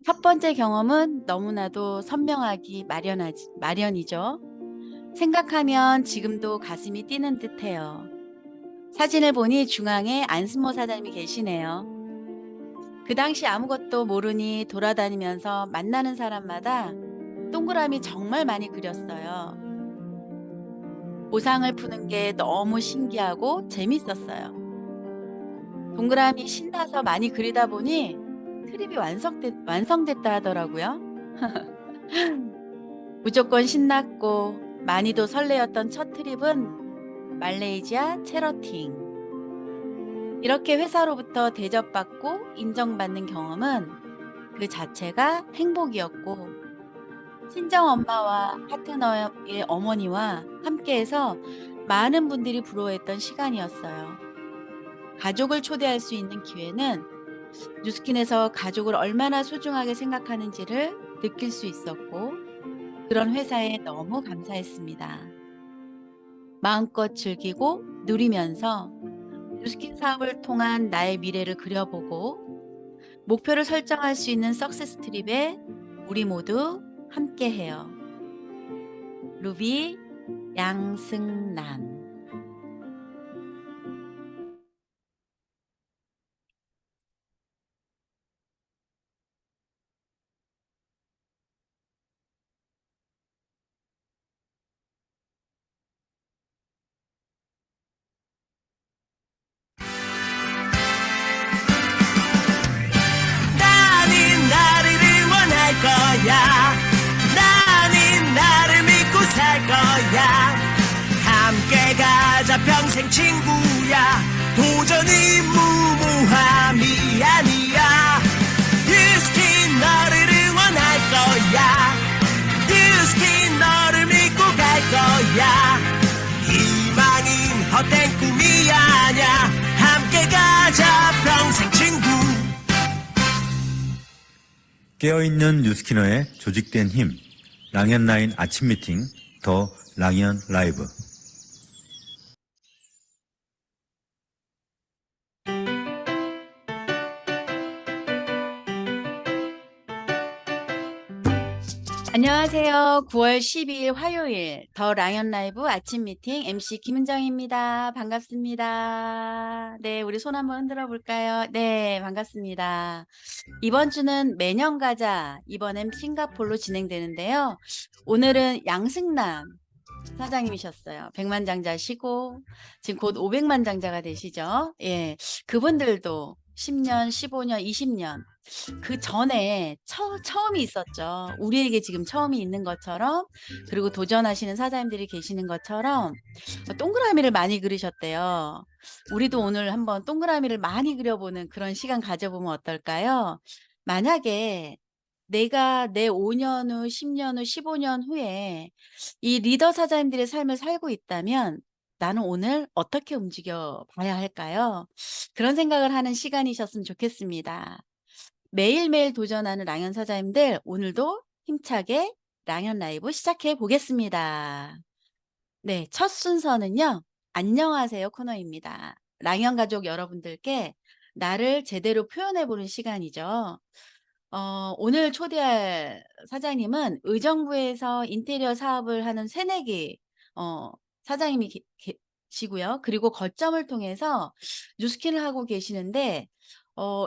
첫 번째 경험은 너무나도 선명하기 마련이죠. 생각하면 지금도 가슴이 뛰는 듯해요. 사진을 보니 중앙에 안승모 사장님이 계시네요. 그 당시 아무것도 모르니 돌아다니면서 만나는 사람마다 동그라미 정말 많이 그렸어요. 보상을 푸는 게 너무 신기하고 재밌었어요. 동그라미 신나서 많이 그리다 보니 트립이 완성됐다 하더라고요. 무조건 신났고 많이도 설레었던 첫 트립은 말레이시아 체러팅. 이렇게 회사로부터 대접받고 인정받는 경험은 그 자체가 행복이었고, 친정 엄마와 파트너의 어머니와 함께해서 많은 분들이 부러워했던 시간이었어요. 가족을 초대할 수 있는 기회는 뉴스킨에서 가족을 얼마나 소중하게 생각하는지를 느낄 수 있었고, 그런 회사에 너무 감사했습니다. 마음껏 즐기고 누리면서 뉴스킨 사업을 통한 나의 미래를 그려보고 목표를 설정할 수 있는 석세스 트립에 우리 모두 함께해요. 루비 양승남. 나는 나를 응원할 거야. 나는 나를 믿고 살 거야. 함께 가자 평생 친구야. 도전은 무모함이 아니야. 뉴스킨 너를 응원할 거야. 뉴스킨 너를 믿고 갈 거야. 희망은 헛된 꿈이 아냐. 함께 가자 평생 친구. 깨어있는 뉴스키너의 조직된 힘, 랑연9 아침 미팅, 더 랑연 라이브. 안녕하세요. 9월 12일 화요일 더 라이언 라이브 아침 미팅 MC 김은정입니다. 반갑습니다. 네, 우리 손 한번 흔들어 볼까요? 네, 반갑습니다. 이번 주는 매년 가자. 이번엔 싱가포르로 진행되는데요. 오늘은 양승남 사장님이셨어요. 100만장자시고 지금 곧 500만장자가 되시죠. 예, 그분들도 10년, 15년, 20년 그 전에 처음이 있었죠. 우리에게 지금 처음이 있는 것처럼, 그리고 도전하시는 사장님들이 계시는 것처럼 동그라미를 많이 그리셨대요. 우리도 오늘 한번 동그라미를 많이 그려보는 그런 시간 가져보면 어떨까요? 만약에 내가 내 5년 후, 10년 후, 15년 후에 이 리더 사장님들의 삶을 살고 있다면 나는 오늘 어떻게 움직여 봐야 할까요? 그런 생각을 하는 시간이셨으면 좋겠습니다. 매일매일 도전하는 랑연 사장님들, 오늘도 힘차게 랑연 라이브 시작해 보겠습니다. 네, 첫 순서는요. 안녕하세요 코너입니다. 랑연 가족 여러분들께 나를 제대로 표현해 보는 시간이죠. 오늘 초대할 사장님은 의정부에서 인테리어 사업을 하는 새내기 사장님이 계시고요. 그리고 거점을 통해서 뉴스킨을 하고 계시는데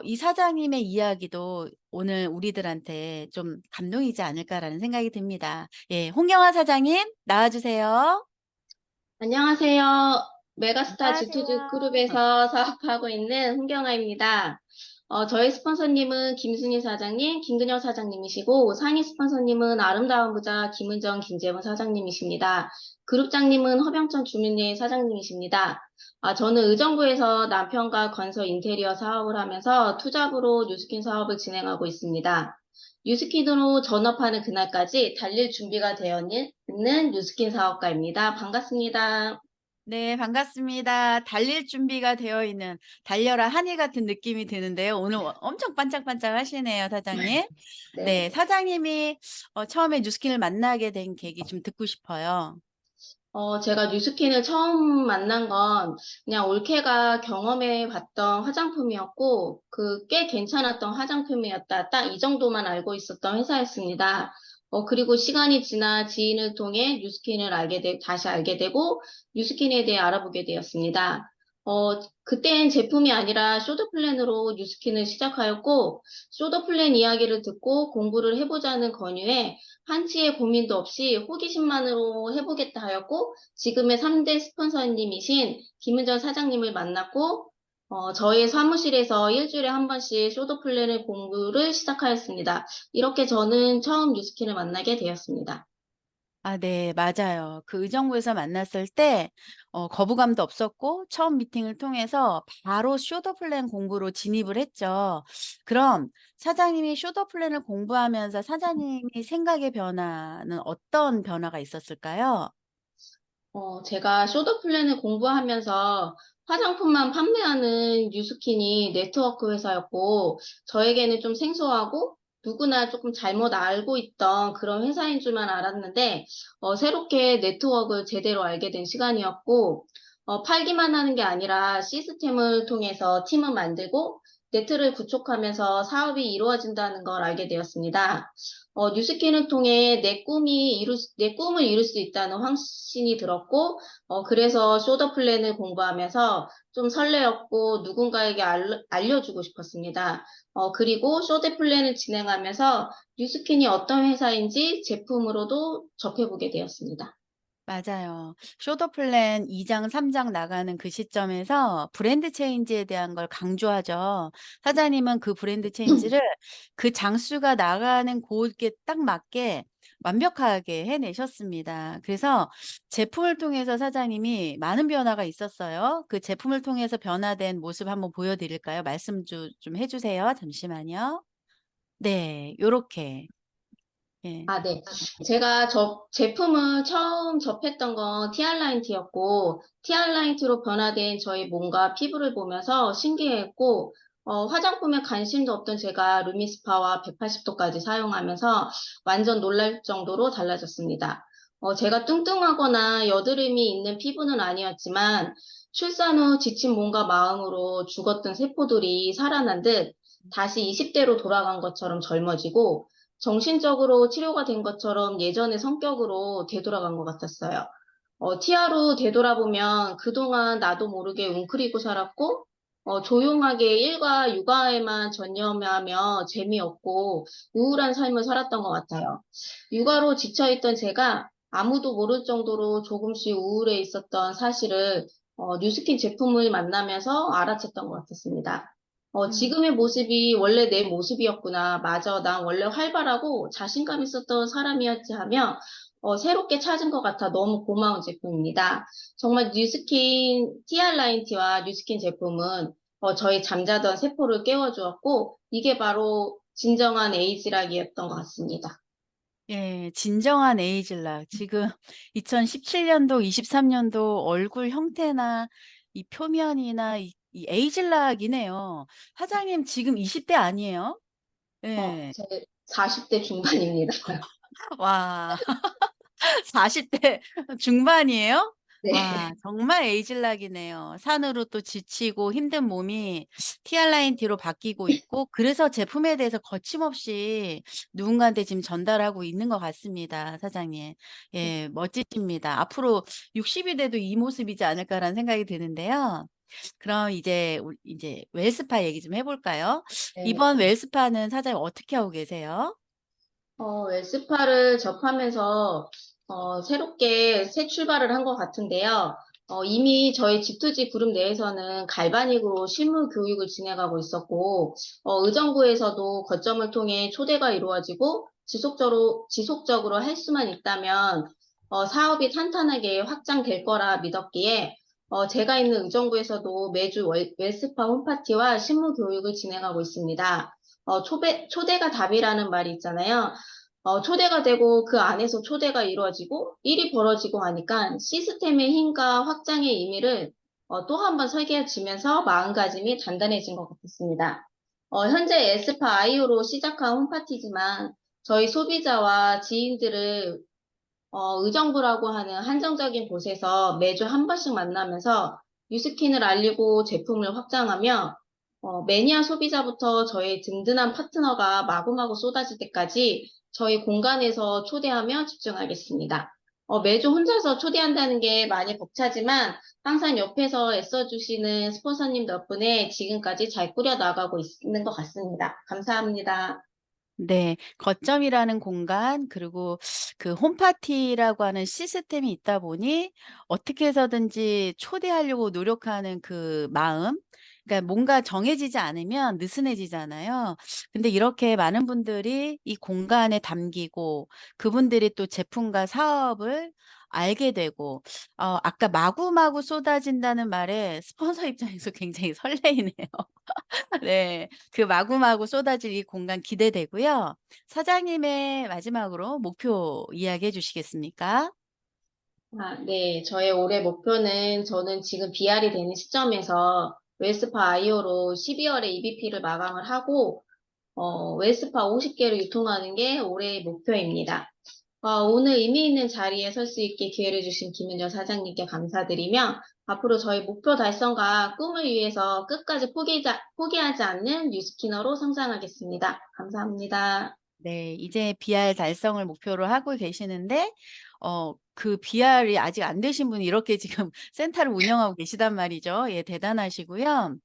이 사장님의 이야기도 오늘 우리들한테 좀 감동이지 않을까라는 생각이 듭니다. 예, 홍경화 사장님 나와주세요. 안녕하세요. 메가스타 G2 안녕하세요. 그룹에서 사업하고 있는 홍경아입니다. 저희 스폰서님은 김순희 사장님, 김근영 사장님이시고, 상위 스폰서님은 아름다운 부자 김은정, 김재원 사장님이십니다. 그룹장님은 허병천 주민회 사장님이십니다. 저는 의정부에서 남편과 건설 인테리어 사업을 하면서 투잡으로 뉴스킨 사업을 진행하고 있습니다. 뉴스킨으로 전업하는 그날까지 달릴 준비가 되어 있는 뉴스킨 사업가입니다. 반갑습니다. 네, 반갑습니다. 달릴 준비가 되어 있는 달려라 하니 같은 느낌이 드는데요. 오늘 엄청 반짝반짝 하시네요, 사장님. 네. 네, 사장님이 처음에 뉴스킨을 만나게 된 계기 좀 듣고 싶어요. 제가 뉴스킨을 처음 만난 건 그냥 올케가 경험해 봤던 화장품이었고, 꽤 괜찮았던 화장품이었다. 딱 이 정도만 알고 있었던 회사였습니다. 그리고 시간이 지나 지인을 통해 뉴스킨을 다시 알게 되고, 뉴스킨에 대해 알아보게 되었습니다. 그땐 제품이 아니라 쇼더 플랜으로 뉴스킨을 시작하였고, 쇼더 플랜 이야기를 듣고 공부를 해보자는 권유에 한치의 고민도 없이 호기심만으로 해보겠다 하였고, 지금의 3대 스폰서님이신 김은전 사장님을 만났고, 저희 사무실에서 일주일에 한 번씩 쇼도 플랜을 공부를 시작하였습니다. 이렇게 저는 처음 뉴스킨을 만나게 되었습니다. 아 네. 맞아요. 그 의정부에서 만났을 때 거부감도 없었고 처음 미팅을 통해서 바로 쇼더 플랜 공부로 진입을 했죠. 그럼 사장님이 쇼더 플랜을 공부하면서 사장님이 생각의 변화는 어떤 변화가 있었을까요? 제가 쇼더 플랜을 공부하면서 화장품만 판매하는 뉴스킨이 네트워크 회사였고, 저에게는 좀 생소하고, 누구나 조금 잘못 알고 있던 그런 회사인 줄만 알았는데, 새롭게 네트워크를 제대로 알게 된 시간이었고, 팔기만 하는 게 아니라 시스템을 통해서 팀을 만들고, 네트를 구축하면서 사업이 이루어진다는 걸 알게 되었습니다. 뉴스킨을 통해 내 꿈을 이룰 수 있다는 확신이 들었고, 그래서 쇼더 플랜을 공부하면서 좀 설레었고, 누군가에게 알려주고 싶었습니다. 그리고 쇼더 플랜을 진행하면서 뉴스킨이 어떤 회사인지 제품으로도 접해보게 되었습니다. 맞아요. 쇼더 플랜 2장 3장 나가는 그 시점에서 브랜드 체인지에 대한 걸 강조하죠. 사장님은 그 브랜드 체인지를 그 장수가 나가는 곳에 딱 맞게 완벽하게 해내셨습니다. 그래서 제품을 통해서 사장님이 많은 변화가 있었어요. 그 제품을 통해서 변화된 모습 한번 보여드릴까요? 말씀 좀 해주세요. 잠시만요. 네, 요렇게. 예. 아, 네. 제가 제품을 처음 접했던 건 티알라인트였고, 티알라인트로 변화된 저희 몸과 피부를 보면서 신기했고, 화장품에 관심도 없던 제가 루미스파와 180도까지 사용하면서 완전 놀랄 정도로 달라졌습니다. 제가 뚱뚱하거나 여드름이 있는 피부는 아니었지만, 출산 후 지친 몸과 마음으로 죽었던 세포들이 살아난 듯 다시 20대로 돌아간 것처럼 젊어지고, 정신적으로 치료가 된 것처럼 예전의 성격으로 되돌아간 것 같았어요. 티아로 되돌아보면 그동안 나도 모르게 웅크리고 살았고, 조용하게 일과 육아에만 전념하며 재미없고 우울한 삶을 살았던 것 같아요. 육아로 지쳐있던 제가 아무도 모를 정도로 조금씩 우울해 있었던 사실을 뉴스킨 제품을 만나면서 알아챘던 것 같았습니다. 음. 지금의 모습이 원래 내 모습이었구나. 맞아. 난 원래 활발하고 자신감 있었던 사람이었지 하며 새롭게 찾은 것 같아 너무 고마운 제품입니다. 정말 뉴스킨 TR9T와 뉴스킨 제품은 저희 잠자던 세포를 깨워주었고 이게 바로 진정한 에이지락이었던 것 같습니다. 예. 진정한 에이즐락. 지금 2017년도 23년도 얼굴 형태나 이 표면이나 이 에이즐락이네요. 사장님 지금 20대 아니에요? 예. 제 40대 중반입니다. 와. 40대 중반이에요? 네. 와 정말 에이즐락이네요. 산후로 또 지치고 힘든 몸이 티알라인 D로 바뀌고 있고 그래서 제품에 대해서 거침없이 누군가한테 지금 전달하고 있는 것 같습니다, 사장님. 예 멋지십니다. 앞으로 60이 돼도 이 모습이지 않을까라는 생각이 드는데요. 그럼 이제 웰스파 얘기 좀 해 볼까요? 네. 이번 웰스파는 사장님 어떻게 하고 계세요? 웰스파를 접하면서 새롭게 새 출발을 한 것 같은데요. 이미 저희 G2G 그룹 내에서는 갈바닉으로 실무 교육을 진행하고 있었고, 의정부에서도 거점을 통해 초대가 이루어지고, 지속적으로 할 수만 있다면, 사업이 탄탄하게 확장될 거라 믿었기에, 제가 있는 의정부에서도 매주 웰스파 홈파티와 실무 교육을 진행하고 있습니다. 초대가 답이라는 말이 있잖아요. 초대가 되고 그 안에서 초대가 이루어지고 일이 벌어지고 하니까 시스템의 힘과 확장의 의미를 또 한 번 설계해주면서 마음가짐이 단단해진 것 같았습니다. 현재 에스파 IO로 시작한 홈파티지만 저희 소비자와 지인들을 의정부라고 하는 한정적인 곳에서 매주 한 번씩 만나면서 뉴스킨을 알리고 제품을 확장하며 매니아 소비자부터 저희 든든한 파트너가 마구마구 쏟아질 때까지 저희 공간에서 초대하며 집중하겠습니다. 매주 혼자서 초대한다는 게 많이 벅차지만 항상 옆에서 애써주시는 스폰서님 덕분에 지금까지 잘 꾸려나가고 있는 것 같습니다. 감사합니다. 네. 거점이라는 공간 그리고 그 홈파티라고 하는 시스템이 있다 보니 어떻게 해서든지 초대하려고 노력하는 그 마음, 그러니까 뭔가 정해지지 않으면 느슨해지잖아요. 근데 이렇게 많은 분들이 이 공간에 담기고 그분들이 또 제품과 사업을 알게 되고 아까 마구마구 쏟아진다는 말에 스폰서 입장에서 굉장히 설레이네요. 네. 그 마구마구 쏟아질 이 공간 기대되고요. 사장님의 마지막으로 목표 이야기해 주시겠습니까? 네. 저의 올해 목표는 저는 지금 BR이 되는 시점에서 웰스파 아이오로 12월에 EBP를 마감을 하고 웰스파 50개를 유통하는 게 올해의 목표입니다. 오늘 의미 있는 자리에 설 수 있게 기회를 주신 김은정 사장님께 감사드리며 앞으로 저희 목표 달성과 꿈을 위해서 끝까지 포기하지 않는 뉴스키너로 성장하겠습니다. 감사합니다. 네. 이제 BR 달성을 목표로 하고 계시는데 그 BR이 아직 안 되신 분이 이렇게 지금 센터를 운영하고 계시단 말이죠. 예, 대단하시고요.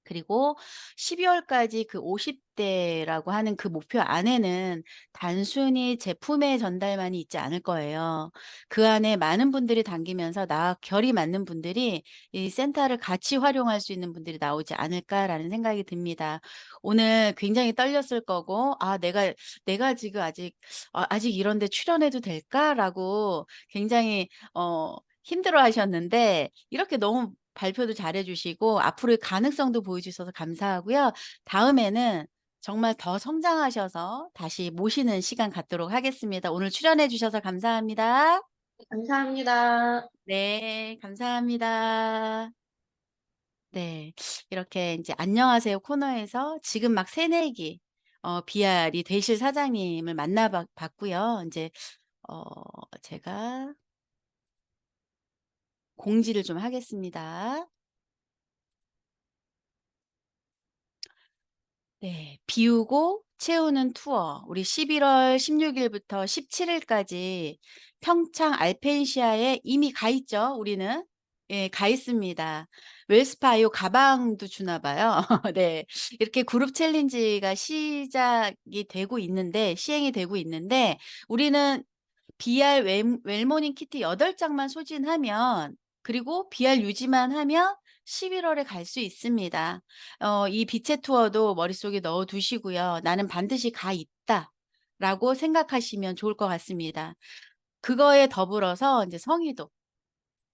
그리고 12월까지 그 50대라고 하는 그 목표 안에는 단순히 제품의 전달만이 있지 않을 거예요. 그 안에 많은 분들이 담기면서 나와 결이 맞는 분들이 이 센터를 같이 활용할 수 있는 분들이 나오지 않을까라는 생각이 듭니다. 오늘 굉장히 떨렸을 거고 '아 내가 지금 아직 이런 데 출연해도 될까?'라고 굉장히 힘들어하셨는데 이렇게 너무 발표도 잘해 주시고 앞으로의 가능성도 보여주셔서 감사하고요. 다음에는 정말 더 성장하셔서 다시 모시는 시간 갖도록 하겠습니다. 오늘 출연해 주셔서 감사합니다. 감사합니다. 네, 감사합니다. 네. 이렇게 인제 안녕하세요 코너에서 지금 막 새내기 BR이 되실 사장님을 만나 봤고요. 인제 어 제가 공지를 좀 하겠습니다. 네. 비우고 채우는 투어 우리 11월 16일부터 17일까지 평창 알펜시아에 이미 가 있죠, 우리는. 예, 가 있습니다. 웰스파이오 가방도 주나 봐요. 네. 이렇게 그룹 챌린지가 시작이 되고 있는데 시행이 되고 있는데 우리는 BR 웰모닝 키트 8장만 소진하면 그리고 BR 유지만 하면 11월에 갈 수 있습니다. 이 빛의 투어도 머릿속에 넣어 두시고요. '나는 반드시 가 있다.'라고 생각하시면 좋을 것 같습니다. 그거에 더불어서 인제 성의도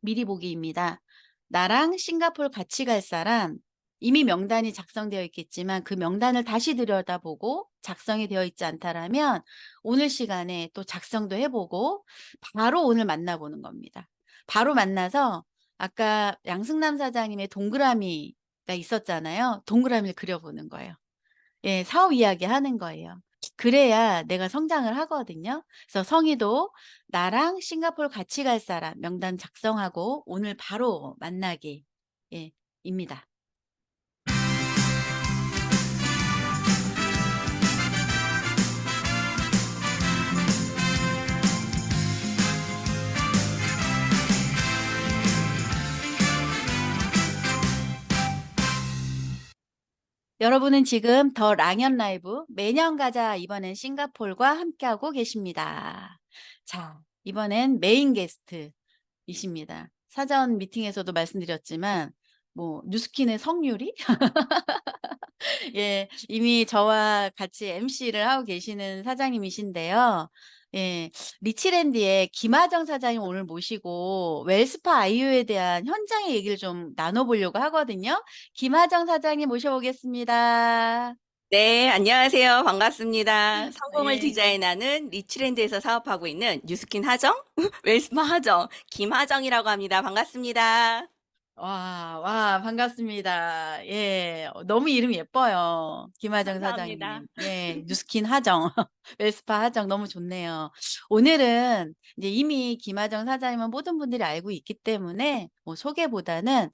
미리 보기입니다. 나랑 싱가포르 같이 갈 사람 이미 명단이 작성되어 있겠지만 그 명단을 다시 들여다보고 작성이 되어 있지 않다라면 오늘 시간에 또 작성도 해 보고 바로 오늘 만나보는 겁니다. 바로 만나서 아까 양승남 사장님의 동그라미가 있었잖아요. 동그라미를 그려보는 거예요. 예, 사업 이야기하는 거예요. 그래야 내가 성장을 하거든요. 그래서 성의도 나랑 싱가포르 같이 갈 사람 명단 작성하고 오늘 바로 만나기 예, 입니다. 여러분은 지금 더 랑연 라이브 매년 가자 이번엔 싱가포르과 함께하고 계십니다. 자, 이번엔 메인 게스트이십니다. 사전 미팅에서도 말씀드렸지만 뭐 뉴스킨의 성유리 예, 이미 저와 같이 MC를 하고 계시는 사장님이신데요. 예, 리치랜드의 김하정 사장님 오늘 모시고 웰스파 아이오에 대한 현장의 얘기를 좀 나눠보려고 하거든요. 김하정 사장님 모셔보겠습니다. 네, 안녕하세요. 반갑습니다. 성공을 네. 디자인하는 리치랜드에서 사업하고 있는 뉴스킨 하정, 웰스파 하정, 김하정이라고 합니다. 반갑습니다. 와, 반갑습니다. 예, 너무 이름 예뻐요. 김하정 감사합니다. 사장님. 예, 뉴스킨 하정, 웰스파 하정 너무 좋네요. 오늘은 이제 이미 김하정 사장님은 모든 분들이 알고 있기 때문에 뭐 소개보다는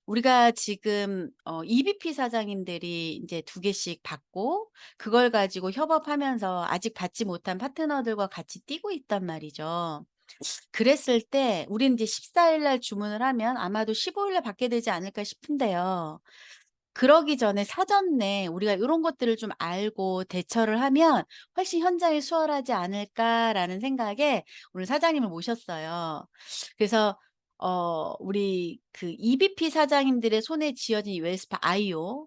우리가 지금 EVP 사장님들이 이제 2개씩 받고 그걸 가지고 협업하면서 아직 받지 못한 파트너들과 같이 뛰고 있단 말이죠. 그랬을 때 우리는 이제 14일 날 주문을 하면 아마도 15일 날 받게 되지 않을까 싶은데요. 그러기 전에 사전에 우리가 이런 것들을 좀 알고 대처를 하면 훨씬 현장이 수월하지 않을까라는 생각에 오늘 사장님을 모셨어요. 그래서 우리 그 EVP 사장님들의 손에 쥐어진 이 웰스파 아이오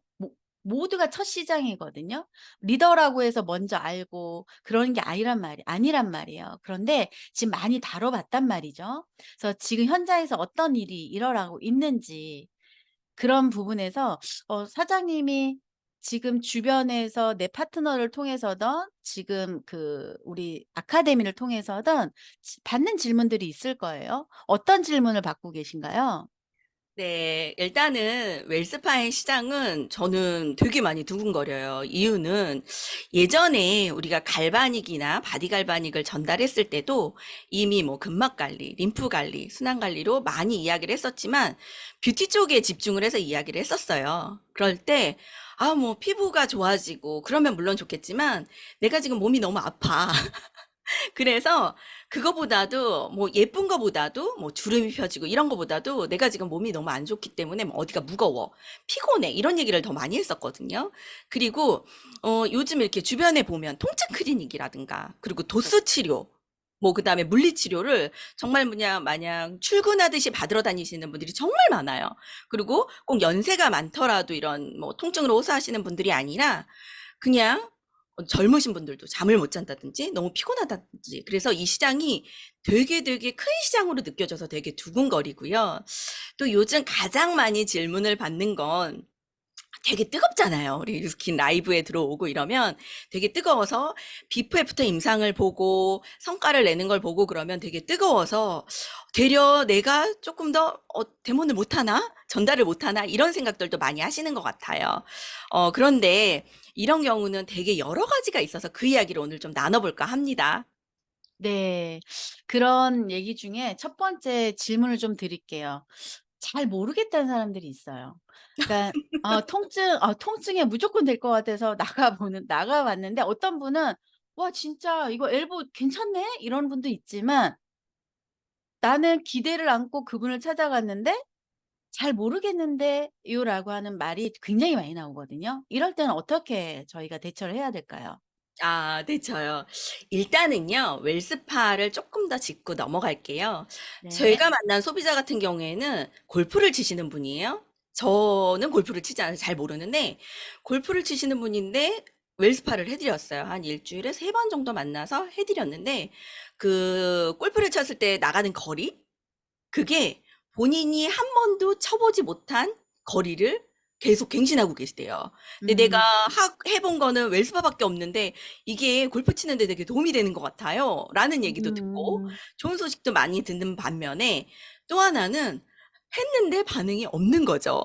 모두가 첫 시장이거든요. 리더라고 해서 먼저 알고 그런 게 아니란 말이에요. 그런데 지금 많이 다뤄봤단 말이죠. 그래서 지금 현장에서 어떤 일이 일어나고 있는지 그런 부분에서 사장님이 지금 주변에서 내 파트너를 통해서든 지금 그 우리 아카데미를 통해서든 받는 질문들이 있을 거예요. 어떤 질문을 받고 계신가요? 네, 일단은 웰스파의 시장은 저는 되게 많이 두근거려요. 이유는 예전에 우리가 갈바닉이나 바디 갈바닉을 전달했을 때도 이미 뭐 근막 관리, 림프 관리, 순환 관리로 많이 이야기를 했었지만 뷰티 쪽에 집중을 해서 이야기를 했었어요. 그럴 때 뭐 피부가 좋아지고 그러면 물론 좋겠지만 내가 지금 몸이 너무 아파. 그래서 그거보다도 뭐 예쁜 거보다도 뭐 주름이 펴지고 이런 거보다도 내가 지금 몸이 너무 안 좋기 때문에 뭐 어디가 무거워, 피곤해 이런 얘기를 더 많이 했었거든요. 그리고 요즘 이렇게 주변에 보면 통증 클리닉이라든가 그리고 도수 치료 뭐 그다음에 물리 치료를 정말 그냥 마냥 출근하듯이 받으러 다니시는 분들이 정말 많아요. 그리고 꼭 연세가 많더라도 이런 뭐 통증으로 호소하시는 분들이 아니라 그냥 젊으신 분들도 잠을 못 잔다든지 너무 피곤하다든지 그래서 이 시장이 되게 큰 시장으로 느껴져서 되게 두근거리고요. 또 요즘 가장 많이 질문을 받는 건 되게 뜨겁잖아요. 우리 유스킨 라이브에 들어오고 이러면 되게 뜨거워서 비프 애프터 임상을 보고 성과를 내는 걸 보고 그러면 되게 뜨거워서 되려 내가 조금 더 데모를 못하나? 전달을 못하나? 이런 생각들도 많이 하시는 것 같아요. 그런데 이런 경우는 되게 여러 가지가 있어서 그 이야기를 오늘 좀 나눠볼까 합니다. 네. 그런 얘기 중에 첫 번째 질문을 좀 드릴게요. 잘 모르겠다는 사람들이 있어요. 그러니까 통증에 무조건 될 것 같아서 나가 봤는데 어떤 분은 "와 진짜 이거 엘보 괜찮네." 이런 분도 있지만 나는 기대를 안고 그분을 찾아갔는데 "잘 모르겠는데요."라고 하는 말이 굉장히 많이 나오거든요. 이럴 때는 어떻게 저희가 대처를 해야 될까요? 네, 저요. 일단은요, 웰스파를 조금 더 짚고 넘어갈게요. 네. 제가 만난 소비자 같은 경우에는 골프를 치시는 분이에요. 저는 골프를 치지 않아서 잘 모르는데, 골프를 치시는 분인데, 웰스파를 해드렸어요. 한 일주일에 3번 정도 만나서 해드렸는데, 그, 골프를 쳤을 때 나가는 거리? 그게 본인이 한 번도 쳐보지 못한 거리를 계속 갱신하고 계시대요. 근데 내가 음. 해본 거는 웰스파밖에 없는데 이게 골프 치는데 되게 도움이 되는 것 같아요. 라는 얘기도 듣고 음. 좋은 소식도 많이 듣는 반면에 또 하나는 했는데 반응이 없는 거죠.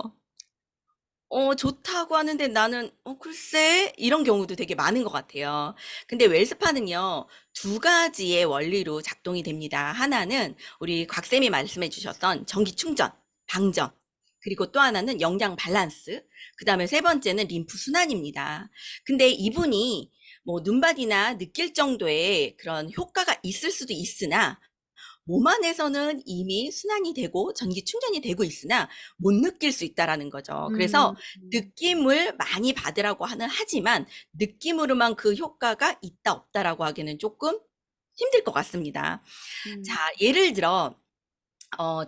좋다고 하는데 나는 글쎄 이런 경우도 되게 많은 것 같아요. 근데 웰스파는요, 2가지의 원리로 작동이 됩니다. 하나는 우리 곽쌤이 말씀해 주셨던 전기 충전, 방전, 그리고 또 하나는 영양 밸런스, 그 다음에 세 번째는 림프 순환입니다. 근데 이분이 뭐 눈바디나 느낄 정도의 그런 효과가 있을 수도 있으나 몸 안에서는 이미 순환이 되고 전기 충전이 되고 있으나 못 느낄 수 있다라는 거죠. 그래서 음. 느낌을 많이 받으라고 하지만 느낌으로만 그 효과가 있다 없다라고 하기는 조금 힘들 것 같습니다. 자, 음. 예를 들어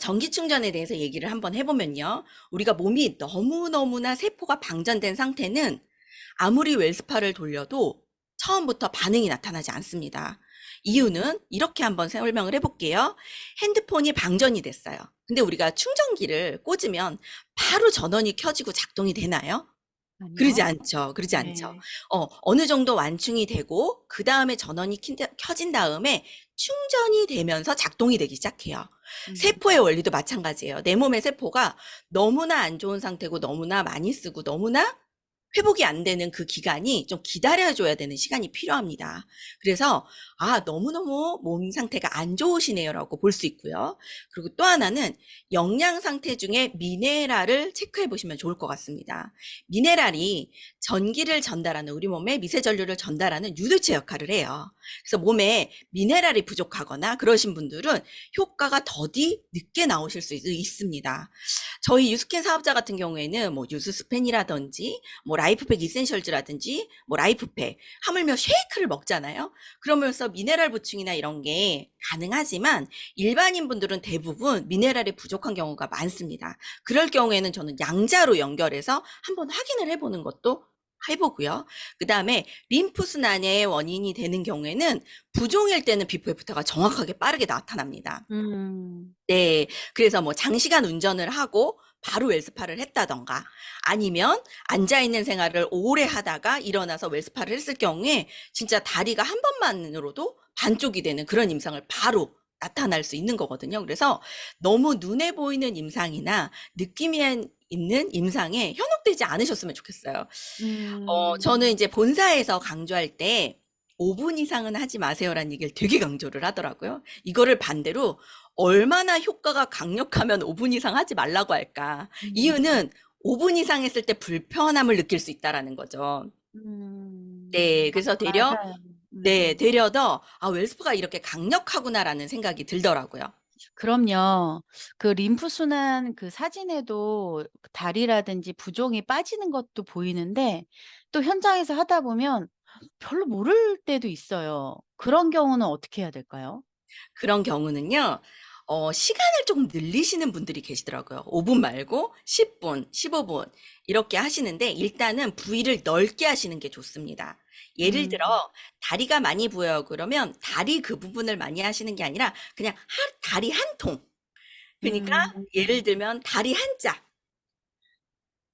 전기 충전에 대해서 얘기를 한번 해보면요. 우리가 몸이 너무너무나 세포가 방전된 상태는 아무리 웰스파를 돌려도 처음부터 반응이 나타나지 않습니다. 이유는 이렇게 한번 설명을 해볼게요. 핸드폰이 방전이 됐어요. 근데 우리가 충전기를 꽂으면 바로 전원이 켜지고 작동이 되나요? 그러지 아니요. 않죠. 그러지 않죠. 네. 어느 정도 완충이 되고 그 다음에 전원이 켜진 다음에 충전이 되면서 작동이 되기 시작해요. 음. 세포의 원리도 마찬가지예요. 내 몸의 세포가 너무나 안 좋은 상태고 너무나 많이 쓰고 너무나 회복이 안 되는 그 기간이 좀 기다려줘야 되는 시간이 필요합니다. 그래서 너무너무 몸 상태가 안 좋으시네요라고 볼 수 있고요. 그리고 또 하나는 영양 상태 중에 미네랄을 체크해 보시면 좋을 것 같습니다. 미네랄이 전기를 전달하는, 우리 몸에 미세전류를 전달하는 유도체 역할을 해요. 그래서 몸에 미네랄이 부족하거나 그러신 분들은 효과가 더디 늦게 나오실 수 있습니다. 저희 유스캔 사업자 같은 경우에는 뭐 유스스펜이라든지 뭐 라이프팩 이센셜즈라든지 뭐 라이프팩, 하물며 쉐이크를 먹잖아요. 그러면서 미네랄 보충이나 이런 게 가능하지만 일반인 분들은 대부분 미네랄이 부족한 경우가 많습니다. 그럴 경우에는 저는 양자로 연결해서 한번 확인을 해보는 것도 해보고요. 그 다음에 림프순환의 원인이 되는 경우에는 부종일 때는 비포 애프터가 정확하게 빠르게 나타납니다. 네. 그래서 뭐 장시간 운전을 하고 바로 웰스파를 했다던가, 아니면 앉아있는 생활을 오래 하다가 일어나서 웰스파를 했을 경우에 진짜 다리가 한 번만으로도 반쪽이 되는 그런 임상을 바로 나타날 수 있는 거거든요. 그래서 너무 눈에 보이는 임상이나 느낌이 있는 임상에 현혹되지 않으셨으면 좋겠어요. 저는 이제 본사에서 강조할 때 5분 이상은 하지 마세요라는 얘기를 되게 강조를 하더라고요. 이거를 반대로 얼마나 효과가 강력하면 5분 이상 하지 말라고 할까? 이유는 5분 이상 했을 때 불편함을 느낄 수 있다라는 거죠. 네, 그래서 되려 맞아요. 되려 더 웰스파가 이렇게 강력하구나라는 생각이 들더라고요. 그럼요. 그 림프순환 그 사진에도 다리라든지 부종이 빠지는 것도 보이는데 또 현장에서 하다 보면 별로 모를 때도 있어요. 그런 경우는 어떻게 해야 될까요? 그런 경우는요, 시간을 조금 늘리시는 분들이 계시더라고요. 5분 말고 10분, 15분 이렇게 하시는데 일단은 부위를 넓게 하시는 게 좋습니다. 예를 들어 다리가 많이 보여요. 그러면 다리 그 부분을 많이 하시는 게 아니라 그냥 다리 한 통. 그러니까 예를 들면 다리 한 짝.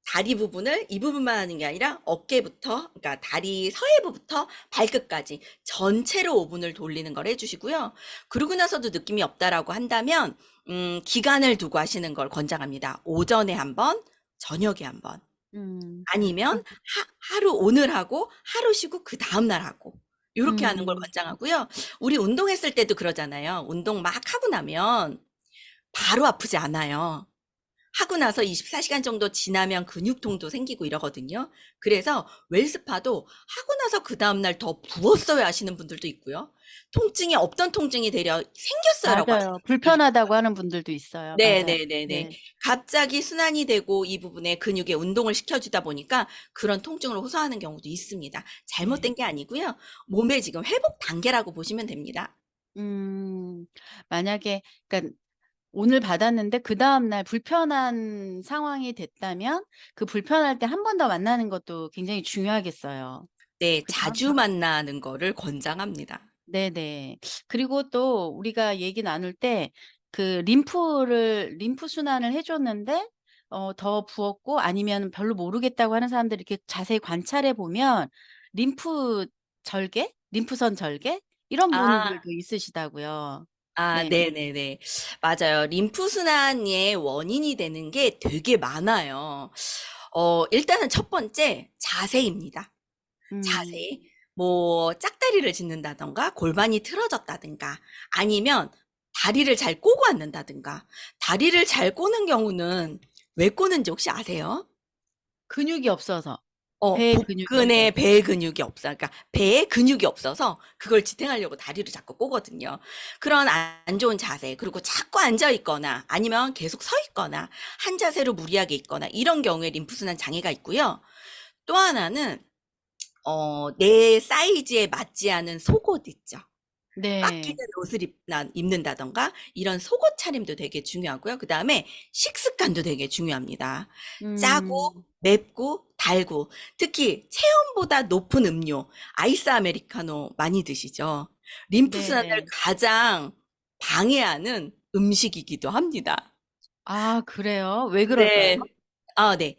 다리 부분을 이 부분만 하는 게 아니라 어깨부터, 그러니까 다리 서해부부터 발끝까지 전체로 5분을 돌리는 걸 해주시고요. 그러고 나서도 느낌이 없다라고 한다면 기간을 두고 하시는 걸 권장합니다. 오전에 한 번, 저녁에 한 번. 아니면 하루 오늘 하고 하루 쉬고 그 다음날 하고 이렇게 하는 걸 권장하고요. 우리 운동했을 때도 그러잖아요. 운동 막 하고 나면 바로 아프지 않아요. 하고 나서 24시간 정도 지나면 근육통도 생기고 이러거든요. 그래서 웰스파도 하고 나서 그 다음날 더 부었어요 하시는 분들도 있고요. 통증이 없던 통증이 되려 생겼어요라고 하시는 맞아요. 분들도 불편하다고 하는 분들도 있어요. 맞아요. 네네네네. 네. 갑자기 순환이 되고 이 부분에 근육에 운동을 시켜주다 보니까 그런 통증을 호소하는 경우도 있습니다. 잘못된 게 아니고요. 몸의 지금 회복 단계라고 보시면 됩니다. 만약에 그러니까 오늘 받았는데 그다음 날 불편한 상황이 됐다면 그 불편할 때 한 번 더 만나는 것도 굉장히 중요하겠어요. 네, 그죠? 자주 만나는 거를 권장합니다. 네네. 그리고 또 우리가 얘기 나눌 때 그 림프 순환을 해 줬는데 더 부었고 아니면 별로 모르겠다고 하는 사람들 이렇게 자세히 관찰해 보면 림프 절개, 림프선 절개 이런 아. 분들도 있으시다고요. 아, 네. 네네네. 맞아요. 림프순환의 원인이 되는 게 되게 많아요. 일단은 첫 번째, 자세입니다. 자세. 음. 뭐, 짝다리를 짚는다던가, 골반이 틀어졌다든가, 아니면 다리를 잘 꼬고 앉는다든가. 다리를 잘 꼬는 경우는 왜 꼬는지 혹시 아세요? 근육이 없어서. 배에 근육이 복근에 없어서. 배 근육이 없어. 그러니까 배에 근육이 없어서 그걸 지탱하려고 다리를 자꾸 꼬거든요. 그런 안 좋은 자세, 그리고 자꾸 앉아 있거나 아니면 계속 서 있거나 한 자세로 무리하게 있거나 이런 경우에 림프순환 장애가 있고요. 또 하나는 내 사이즈에 맞지 않은 속옷 있죠. 꽉 네. 끼는 옷을 입는다던가 이런 속옷 차림도 되게 중요하고요. 그다음에 식습관도 되게 중요합니다. 짜고 음. 맵고 달고 특히 체온보다 높은 음료, 아이스 아메리카노 많이 드시죠. 림프순환을 네네. 가장 방해하는 음식이기도 합니다. 아 그래요? 왜 그럴까요? 네. 네.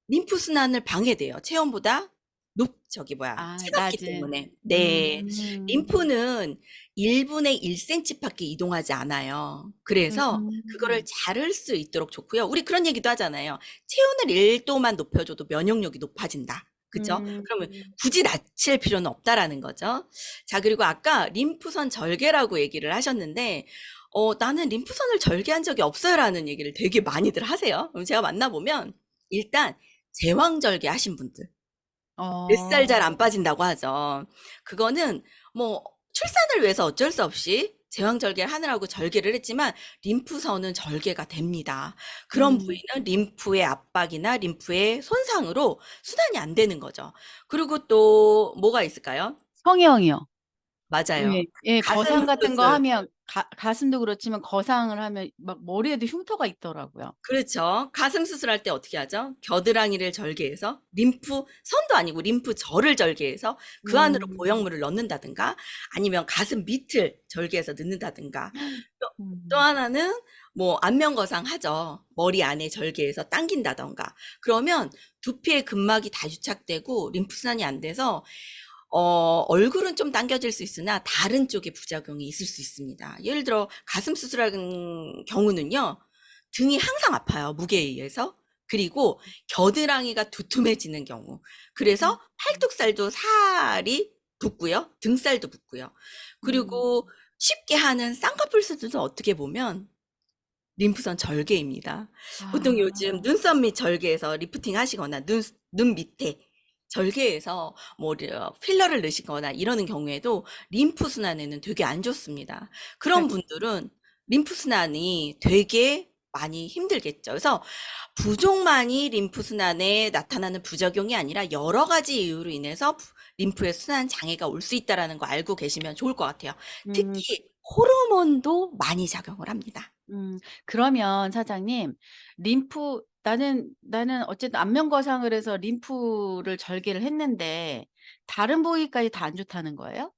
림프순환을 방해돼요. 체온보다 차갑기 낮은. 때문에. 네. 음. 림프는 1분의 1cm 밖에 이동하지 않아요. 그래서 그거를 음. 자를 수 있도록 좋고요. 우리 그런 얘기도 하잖아요. 체온을 1도만 높여줘도 면역력이 높아진다. 그죠? 음. 그러면 굳이 낮출 필요는 없다라는 거죠. 자, 그리고 아까 림프선 절개라고 얘기를 하셨는데, 나는 림프선을 절개한 적이 없어요라는 얘기를 되게 많이들 하세요. 그럼 제가 만나보면, 일단, 제왕절개 하신 분들. 뱃살 잘 안 어. 빠진다고 하죠. 그거는 뭐 출산을 위해서 어쩔 수 없이 제왕절개를 하느라고 절개를 했지만 림프선은 절개가 됩니다. 그런 음. 부위는 림프의 압박이나 림프의 손상으로 순환이 안 되는 거죠. 그리고 또 뭐가 있을까요? 성형이요. 맞아요. 예. 예, 가슴 거상 같은 거 수술. 하면 가슴도 그렇지만 거상을 하면 막 머리에도 흉터가 있더라고요. 그렇죠. 가슴 수술할 때 어떻게 하죠? 겨드랑이를 절개해서 림프선도 아니고 림프절을 절개해서 그 안으로 음. 보형물을 넣는다든가 아니면 가슴 밑을 절개해서 넣는다든가 또 음. 하나는 뭐 안면거상 하죠. 머리 안에 절개해서 당긴다던가 그러면 두피에 근막이 다 유착되고 림프순환이 안 돼서 얼굴은 좀 당겨질 수 있으나 다른 쪽에 부작용이 있을 수 있습니다. 예를 들어 가슴 수술하는 경우는요. 등이 항상 아파요. 무게에 의해서. 그리고 겨드랑이가 두툼해지는 경우. 음. 그래서 팔뚝살도 살이 붓고요. 등살도 붓고요. 음. 그리고 쉽게 하는 쌍꺼풀 수술도 어떻게 보면 림프선 절개입니다. 보통 요즘 아. 눈썹 밑 절개해서 리프팅 하시거나 눈 밑에 절개해서 뭐 필러를 넣으시거나 이러는 경우에도 림프 순환에는 되게 안 좋습니다. 그런 네. 분들은 림프 순환이 되게 많이 힘들겠죠. 그래서 부종만이 림프 순환에 나타나는 부작용이 아니라 여러 가지 이유로 인해서 림프의 순환 장애가 올 수 있다라는 거 알고 계시면 좋을 것 같아요. 음. 특히 호르몬도 많이 작용을 합니다. 그러면 사장님, 나는 어쨌든 안면 거상을 해서 림프를 절개를 했는데 다른 부위까지 다 안 좋다는 거예요?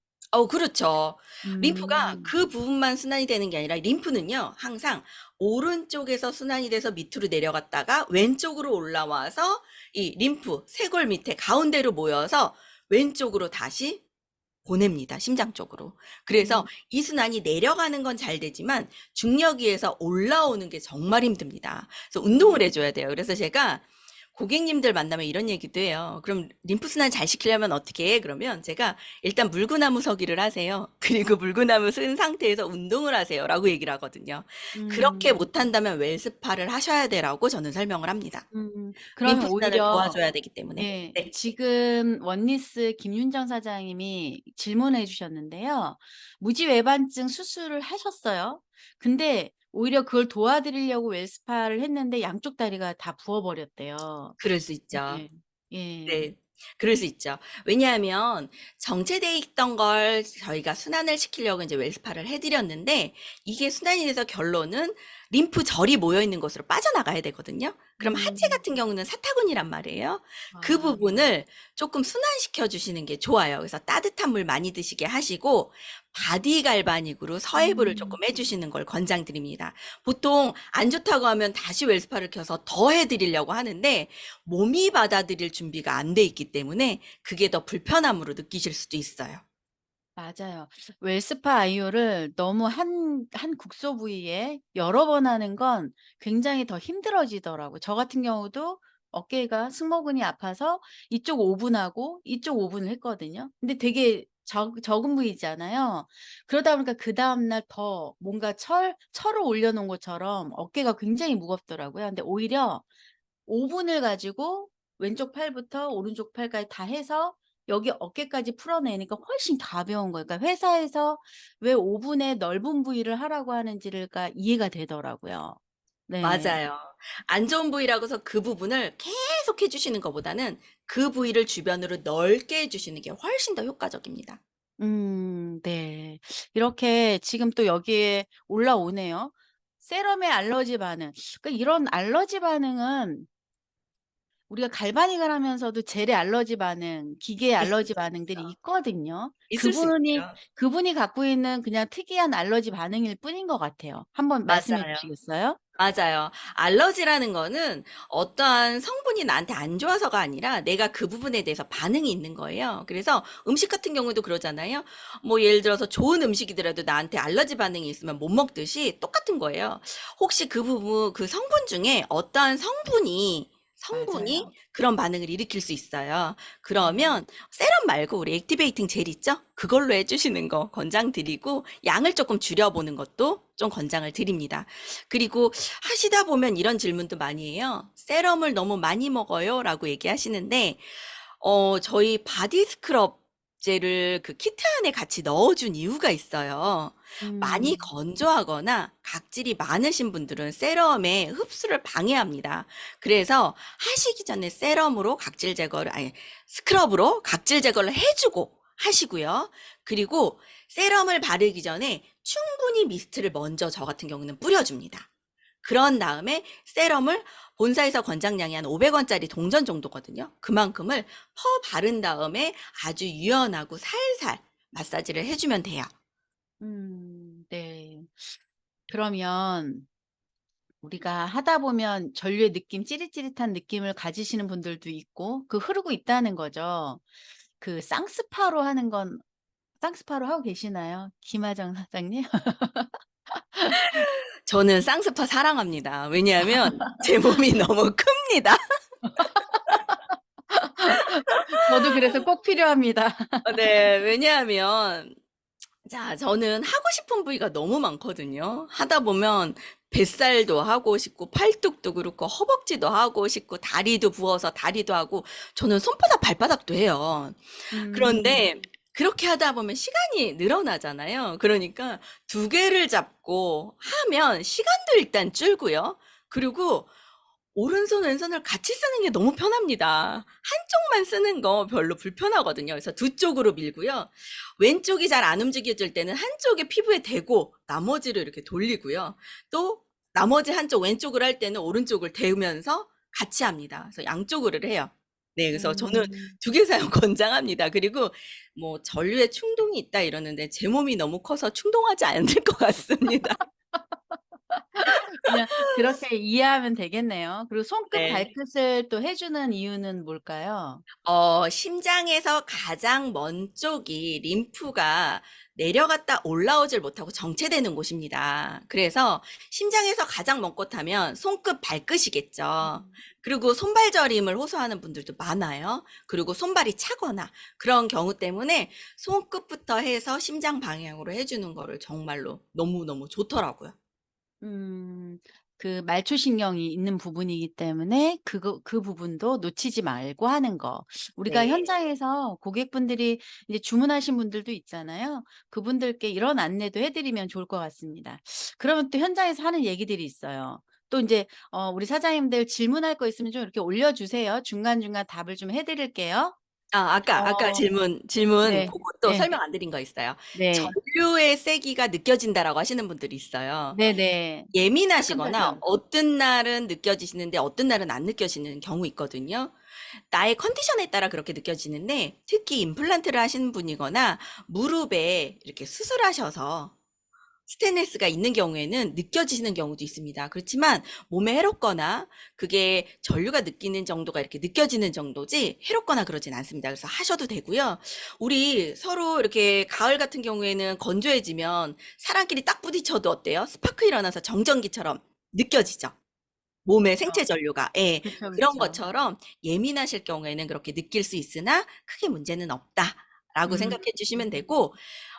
그렇죠. 림프가 음. 그 부분만 순환이 되는 게 아니라 림프는요, 항상 오른쪽에서 순환이 돼서 밑으로 내려갔다가 왼쪽으로 올라와서 이 림프, 쇄골 밑에 가운데로 모여서 왼쪽으로 다시 보냅니다. 심장 쪽으로. 그래서 음. 이 순환이 내려가는 건 잘 되지만 중력에 의해서 올라오는 게 정말 힘듭니다. 그래서 운동을 해줘야 돼요. 그래서 제가 고객님들 만나면 이런 얘기도 해요. 그럼 림프순환 잘 시키려면 어떻게 해? 그러면 제가 일단 물구나무 서기를 하세요. 그리고 물구나무 쓴 상태에서 운동을 하세요. 라고 얘기를 하거든요. 그렇게 음. 못한다면 웰스파를 하셔야 돼라고 저는 설명을 합니다. 그러면 림프순환을 오히려 도와줘야 되기 때문에. 예, 네. 지금 원리스 김윤정 사장님이 질문해 주셨는데요. 무지외반증 수술을 하셨어요. 근데 오히려 그걸 도와드리려고 웰스파를 했는데 양쪽 다리가 다 부어버렸대요. 그럴 수 있죠. 예. 예. 네. 그럴 수 있죠. 왜냐하면 정체돼 있던 걸 저희가 순환을 시키려고 이제 웰스파를 해드렸는데 이게 순환이 돼서 결론은 림프절이 모여 있는 곳으로 빠져나가야 되거든요. 그럼 하체 음. 같은 경우는 사타구니란 말이에요. 그 아. 부분을 조금 순환시켜 주시는 게 좋아요. 그래서 따뜻한 물 많이 드시게 하시고 바디 갈바닉으로 서해부를 음. 조금 해주시는 걸 권장드립니다. 보통 안 좋다고 하면 다시 웰스파를 켜서 더 해드리려고 하는데 몸이 받아들일 준비가 안 돼 있기 때문에 그게 더 불편함으로 느끼실 수도 있어요. 맞아요. 웰스파 아이오를 너무 한 국소 부위에 여러 번 하는 건 굉장히 더 힘들어지더라고요. 저 같은 경우도 어깨가 승모근이 아파서 이쪽 5분 하고 이쪽 5 분을 했거든요. 근데 되게 적은 부위잖아요. 그러다 보니까 그다음 날 더 뭔가 철을 올려 놓은 것처럼 어깨가 굉장히 무겁더라고요. 근데 오히려 5 분을 가지고 왼쪽 팔부터 오른쪽 팔까지 다 해서 여기 어깨까지 풀어내니까 훨씬 가벼운 거예요. 그러니까 회사에서 왜 5 분에 넓은 부위를 하라고 하는지가 이해가 되더라고요. 네. 맞아요. 안 좋은 부위라고서 그 부분을 계속 해주시는 것보다는 그 부위를 주변으로 넓게 해주시는 게 훨씬 더 효과적입니다. 네. 이렇게 지금 또 여기에 올라오네요. 세럼의 알러지 반응. 그러니까 이런 알러지 반응은 우리가 갈바닉을 하면서도 젤의 알러지 반응, 기계의 있을 알러지 수 반응들이 있죠. 있거든요. 있을 수 있죠. 그분이 갖고 있는 그냥 특이한 알러지 반응일 뿐인 것 같아요. 한번 말씀해 맞아요. 주시겠어요? 맞아요. 알러지라는 거는 어떠한 성분이 나한테 안 좋아서가 아니라 내가 그 부분에 대해서 반응이 있는 거예요. 그래서 음식 같은 경우도 그러잖아요. 뭐 예를 들어서 좋은 음식이더라도 나한테 알러지 반응이 있으면 못 먹듯이 똑같은 거예요. 혹시 그 부분, 그 성분 중에 어떠한 성분이 맞아요. 그런 반응을 일으킬 수 있어요. 네. 그러면 세럼 말고 우리 액티베이팅 젤 있죠? 그걸로 해주시는 거 권장드리고 양을 조금 줄여보는 것도 좀 권장을 드립니다. 그리고 하시다 보면 이런 질문도 많이 해요. 세럼을 너무 많이 먹어요? 라고 얘기하시는데, 저희 바디 스크럽 젤을 그 키트 안에 같이 넣어준 이유가 있어요. 많이 음. 건조하거나 각질이 많으신 분들은 세럼의 흡수를 방해합니다. 그래서 하시기 전에 세럼으로 각질 제거를, 아니, 스크럽으로 각질 제거를 해주고 하시고요. 그리고 세럼을 바르기 전에 충분히 미스트를 먼저 저 같은 경우는 뿌려줍니다. 그런 다음에 세럼을 본사에서 권장량이 한 500원짜리 동전 정도거든요. 그만큼을 바른 다음에 아주 유연하고 살살 마사지를 해주면 돼요. 네. 그러면 우리가 하다 보면 전류의 느낌, 찌릿찌릿한 느낌을 가지시는 분들도 있고 그 흐르고 있다는 거죠. 그 쌍스파로 하고 계시나요? 김하정 사장님? 저는 쌍스파 사랑합니다. 왜냐하면 제 몸이 너무 큽니다. 저도 그래서 꼭 필요합니다. 네, 왜냐하면 자, 저는 하고 싶은 부위가 너무 많거든요. 하다 보면 뱃살도 하고 싶고, 팔뚝도 그렇고, 허벅지도 하고 싶고, 다리도 부어서 다리도 하고, 저는 손바닥, 발바닥도 해요. 음. 그런데 그렇게 하다 보면 시간이 늘어나잖아요. 그러니까 두 개를 잡고 하면 시간도 일단 줄고요. 그리고 오른손, 왼손을 같이 쓰는 게 너무 편합니다. 한쪽만 쓰는 거 별로 불편하거든요. 그래서 두 쪽으로 밀고요. 왼쪽이 잘 안 움직여질 때는 한쪽에 피부에 대고 나머지를 이렇게 돌리고요. 또 나머지 한쪽 왼쪽을 할 때는 오른쪽을 대면서 같이 합니다. 그래서 양쪽으로 해요. 네, 그래서 저는 음. 두 개 사용 권장합니다. 그리고 뭐 전류에 충동이 있다 이러는데 제 몸이 너무 커서 충동하지 않을 것 같습니다. 그냥 그렇게 이해하면 되겠네요. 그리고 손끝 네. 발끝을 또 해 주는 이유는 뭘까요? 심장에서 가장 먼 쪽이 림프가 내려갔다 올라오질 못하고 정체되는 곳입니다. 그래서 심장에서 가장 먼 곳 하면 손끝, 발끝이겠죠. 음. 그리고 손발 저림을 호소하는 분들도 많아요. 그리고 손발이 차거나 그런 경우 때문에 손끝부터 해서 심장 방향으로 해주는 거를 정말로 너무너무 좋더라고요. 음. 그 말초신경이 있는 부분이기 때문에 그 부분도 놓치지 말고 하는 거. 우리가 네. 현장에서 고객분들이 이제 주문하신 분들도 있잖아요. 그분들께 이런 안내도 해 드리면 좋을 것 같습니다. 그러면 또 현장에서 하는 얘기들이 있어요. 또 인제 우리 사장님들 질문할 거 있으면 좀 이렇게 올려 주세요. 중간중간 답을 좀 해 드릴게요. 아까 어 질문 네. 그것도 네. 설명 안 드린 거 있어요. 네. 전류의 세기가 느껴진다라고 하시는 분들이 있어요. 네네. 예민하시거나 따끔따끔. 어떤 날은 느껴지시는데 어떤 날은 안 느껴지는 경우 있거든요. 나의 컨디션에 따라 그렇게 느껴지는데 특히 임플란트를 하시는 분이거나 무릎에 이렇게 수술하셔서 스테인리스가 있는 경우에는 느껴지시는 경우도 있습니다. 그렇지만 몸에 해롭거나 그게 전류가 느끼는 정도가 이렇게 느껴지는 정도지 해롭거나 그러진 않습니다. 그래서 하셔도 되고요. 우리 서로 이렇게 가을 같은 경우에는 건조해지면 사람끼리 딱 부딪혀도 어때요? 스파크 일어나서 정전기처럼 느껴지죠. 몸의 생체 전류가. 예. 그쵸, 그런 그쵸. 것처럼 예민하실 경우에는 그렇게 느낄 수 있으나 크게 문제는 없다라고 음. 생각해 주시면 되고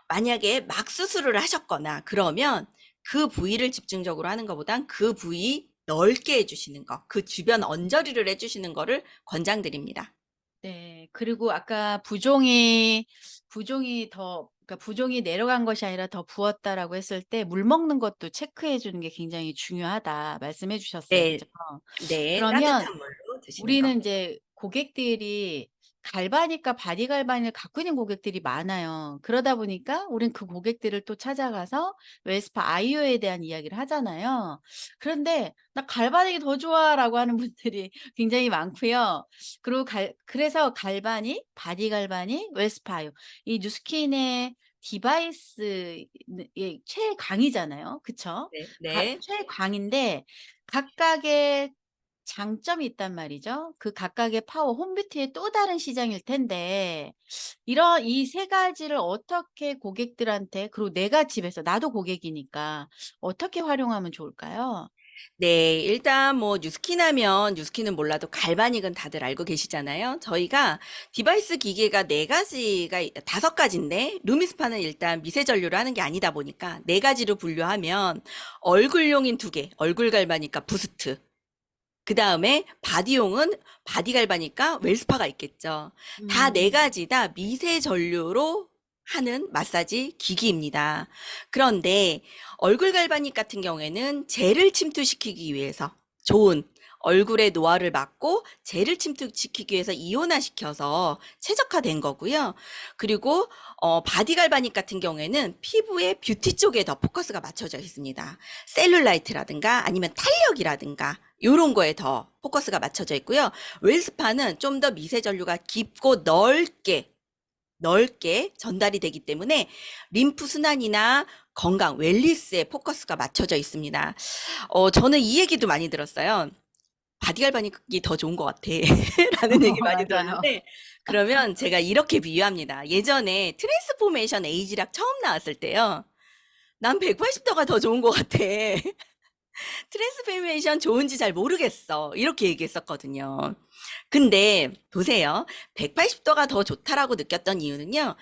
만약에 막 수술을 하셨거나 그러면 그 부위를 집중적으로 하는 것보단 그 부위 넓게 해 주시는 거, 그 주변 언저리를 해 주시는 거를 권장드립니다. 네. 그리고 아까 부종이 내려간 것이 아니라 더 부었다라고 했을 때 물 먹는 것도 체크해 주는 게 굉장히 중요하다 말씀해 주셨어요. 네. 그죠? 네. 그러면 따뜻한 물로 드시는 거. 우리는 인제 고객들이 갈바닉과 바디 갈바닉을 갖고 있는 고객들이 많아요. 그러다 보니까 우린 그 고객들을 또 찾아가서 웰스파 아이오에 대한 이야기를 하잖아요. 그런데 "나 갈바닉이 더 좋아."라고 하는 분들이 굉장히 많고요. 그리고 그래서 갈바닉, 바디 갈바닉, 웰스파 아이오 이 누스킨의 디바이스의 최강이잖아요. 그쵸? 네. 네. 최강인데 각각의 장점이 있단 말이죠. 그 각각의 파워, 홈뷰티의 또 다른 시장일 텐데 이런 이 세 가지를 어떻게 고객들한테 그리고 내가 집에서 나도 고객이니까 어떻게 활용하면 좋을까요? 네, 일단 뭐 뉴스킨 하면 뉴스킨은 몰라도 갈바닉은 다들 알고 계시잖아요. 저희가 디바이스 기계가 네 가지가 다섯 가지인데 루미스파는 일단 미세 전류를 하는 게 아니다 보니까 네 가지로 분류하면 얼굴용인 두 개, 얼굴 갈바니까 부스트. 그 다음에 바디용은 바디 갈바니까 웰스파가 있겠죠. 다 네 가지 다 미세 전류로 하는 마사지 기기입니다. 그런데 얼굴 갈바닉 같은 경우에는 젤을 침투시키기 위해서 좋은 얼굴의 노화를 막고 젤을 침투시키기 위해서 이온화시켜서 최적화된 거고요. 그리고 바디 갈바닉 같은 경우에는 피부의 뷰티 쪽에 더 포커스가 맞춰져 있습니다. 셀룰라이트라든가 아니면 탄력이라든가 요런 거에 더 포커스가 맞춰져 있고요. 웰스파는 좀 더 미세 전류가 깊고 넓게 전달이 되기 때문에 림프 순환이나 건강, 웰니스에 포커스가 맞춰져 있습니다. 저는 이 얘기도 많이 들었어요. 바디 갈바닉이 더 좋은 것 같아. 라는 얘기 많이 맞아요. 들었는데, 그러면 제가 이렇게 비유합니다. 예전에 트랜스포메이션 에이지락 처음 나왔을 때요. 난 180도가 더 좋은 것 같아. 트랜스포메이션 좋은지 잘 모르겠어. 이렇게 얘기했었거든요. 근데 보세요. 180도가 더 좋다라고 느꼈던 이유는요.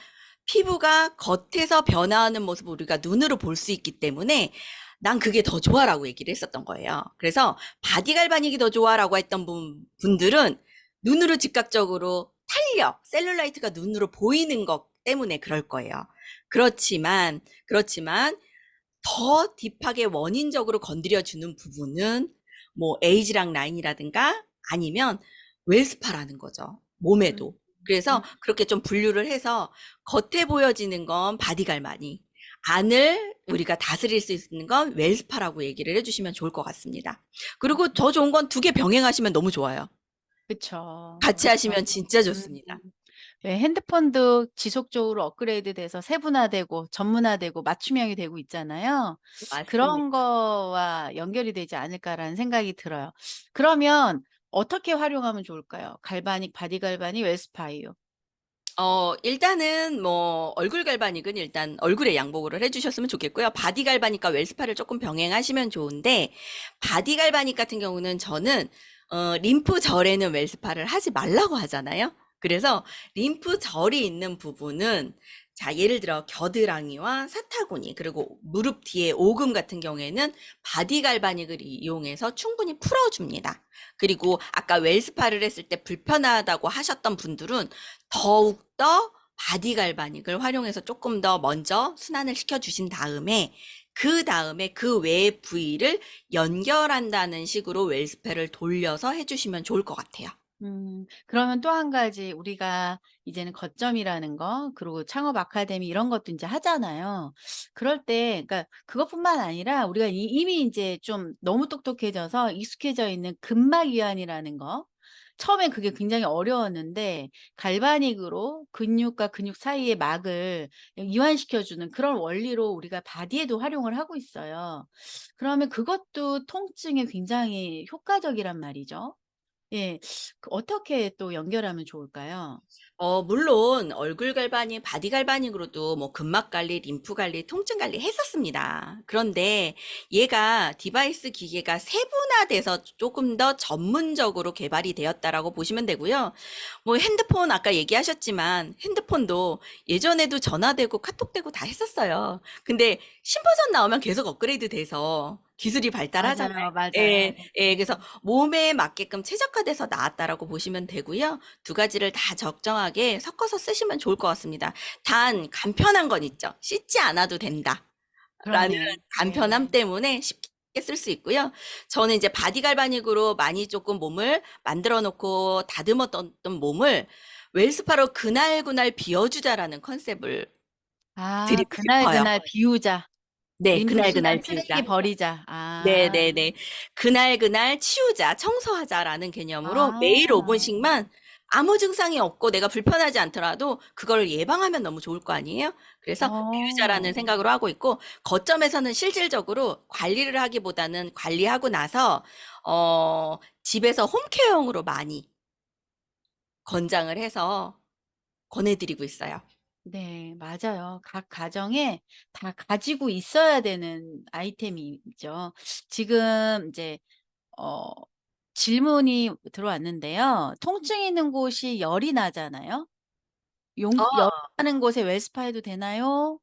피부가 겉에서 변화하는 모습을 우리가 눈으로 볼 수 있기 때문에 난 그게 더 좋아라고 얘기를 했었던 거예요. 그래서 바디 갈바닉이 더 좋아라고 했던 분들은 눈으로 즉각적으로 탄력, 셀룰라이트가 눈으로 보이는 것 때문에 그럴 거예요. 그렇지만 더 딥하게 원인적으로 건드려주는 부분은 뭐 에이지락 라인이라든가 아니면 웰스파라는 거죠. 몸에도. 그래서 그렇게 좀 분류를 해서 겉에 보여지는 건 바디 갈바닉, 안을 우리가 다스릴 수 있는 건 웰스파라고 얘기를 해주시면 좋을 것 같습니다. 그리고 더 좋은 건 두 개 병행하시면 너무 좋아요. 그쵸. 같이 하시면 진짜 좋습니다. 왜 핸드폰도 지속적으로 업그레이드돼서 세분화되고 전문화되고 맞춤형이 되고 있잖아요. 맞습니다. 그런 거와 연결이 되지 않을까라는 생각이 들어요. 그러면 어떻게 활용하면 좋을까요? 갈바닉, 바디 갈바닉, 웰스파이오. 일단은 뭐 얼굴 갈바닉은 일단 얼굴에 양복을 해주셨으면 좋겠고요. 바디 갈바닉과 웰스파를 조금 병행하시면 좋은데 바디 갈바닉 같은 경우는 저는 림프 절에는 웰스파를 하지 말라고 하잖아요. 그래서 림프 절이 있는 부분은 자, 예를 들어 겨드랑이와 사타구니 그리고 무릎 뒤에 오금 같은 경우에는 바디 갈바닉을 이용해서 충분히 풀어줍니다. 그리고 아까 웰스파를 했을 때 불편하다고 하셨던 분들은 더욱더 바디 갈바닉을 활용해서 조금 더 먼저 순환을 시켜주신 다음에 그 외 부위를 연결한다는 식으로 웰스파를 돌려서 해주시면 좋을 것 같아요. 그러면 또 한 가지 우리가 이제는 거점이라는 거 그리고 창업 아카데미 이런 것도 인제 하잖아요. 그럴 때 그러니까 그것뿐만 아니라 우리가 이미 인제 좀 너무 똑똑해져서 익숙해져 있는 근막 이완이라는 거. 처음엔 그게 굉장히 어려웠는데 갈바닉으로 근육과 근육 사이의 막을 이완시켜 주는 그런 원리로 우리가 바디에도 활용을 하고 있어요. 그러면 그것도 통증에 굉장히 효과적이란 말이죠. 예. 어떻게 또 연결하면 좋을까요? 물론 얼굴 갈바닉, 바디 갈바닉으로도 뭐 근막 관리, 림프 관리, 통증 관리 했었습니다. 그런데 얘가 디바이스 기계가 세분화돼서 조금 더 전문적으로 개발이 되었다라고 보시면 되고요. 뭐 핸드폰 아까 얘기하셨지만 핸드폰도 예전에도 전화되고 카톡되고 다 했었어요. 근데 신버전 나오면 계속 업그레이드 돼서 기술이 발달하잖아요. 맞아요. 예, 예, 그래서 몸에 맞게끔 최적화돼서 나왔다라고 보시면 되고요. 두 가지를 다 적정하게 섞어서 쓰시면 좋을 것 같습니다. 단 간편한 건 있죠. 씻지 않아도 된다라는 그러네요. 간편함 네. 때문에 쉽게 쓸 수 있고요. 저는 이제 바디 갈바닉으로 많이 조금 몸을 만들어 놓고 다듬었던 몸을 웰스파로 그날 비워주자라는 컨셉을 아, 드리고 그날 싶어요. 그날 비우자. 네, 임시한 그날 쓰레기 비우자. 버리자. 아. 네네네. 그날 치우자, 청소하자라는 개념으로 매일 아. 5분씩만 아무 증상이 없고 내가 불편하지 않더라도 그걸 예방하면 너무 좋을 거 아니에요? 그래서 비우자라는 어. 생각으로 하고 있고, 거점에서는 실질적으로 관리를 하기보다는 관리하고 나서, 집에서 홈케어용으로 많이 권장을 해서 권해드리고 있어요. 네, 맞아요. 각 가정에 다 가지고 있어야 되는 아이템이죠. 지금 이제 어 질문이 들어왔는데요. 통증 있는 곳이 열이 나잖아요. 열이 나는 곳에 웰스파 해도 되나요?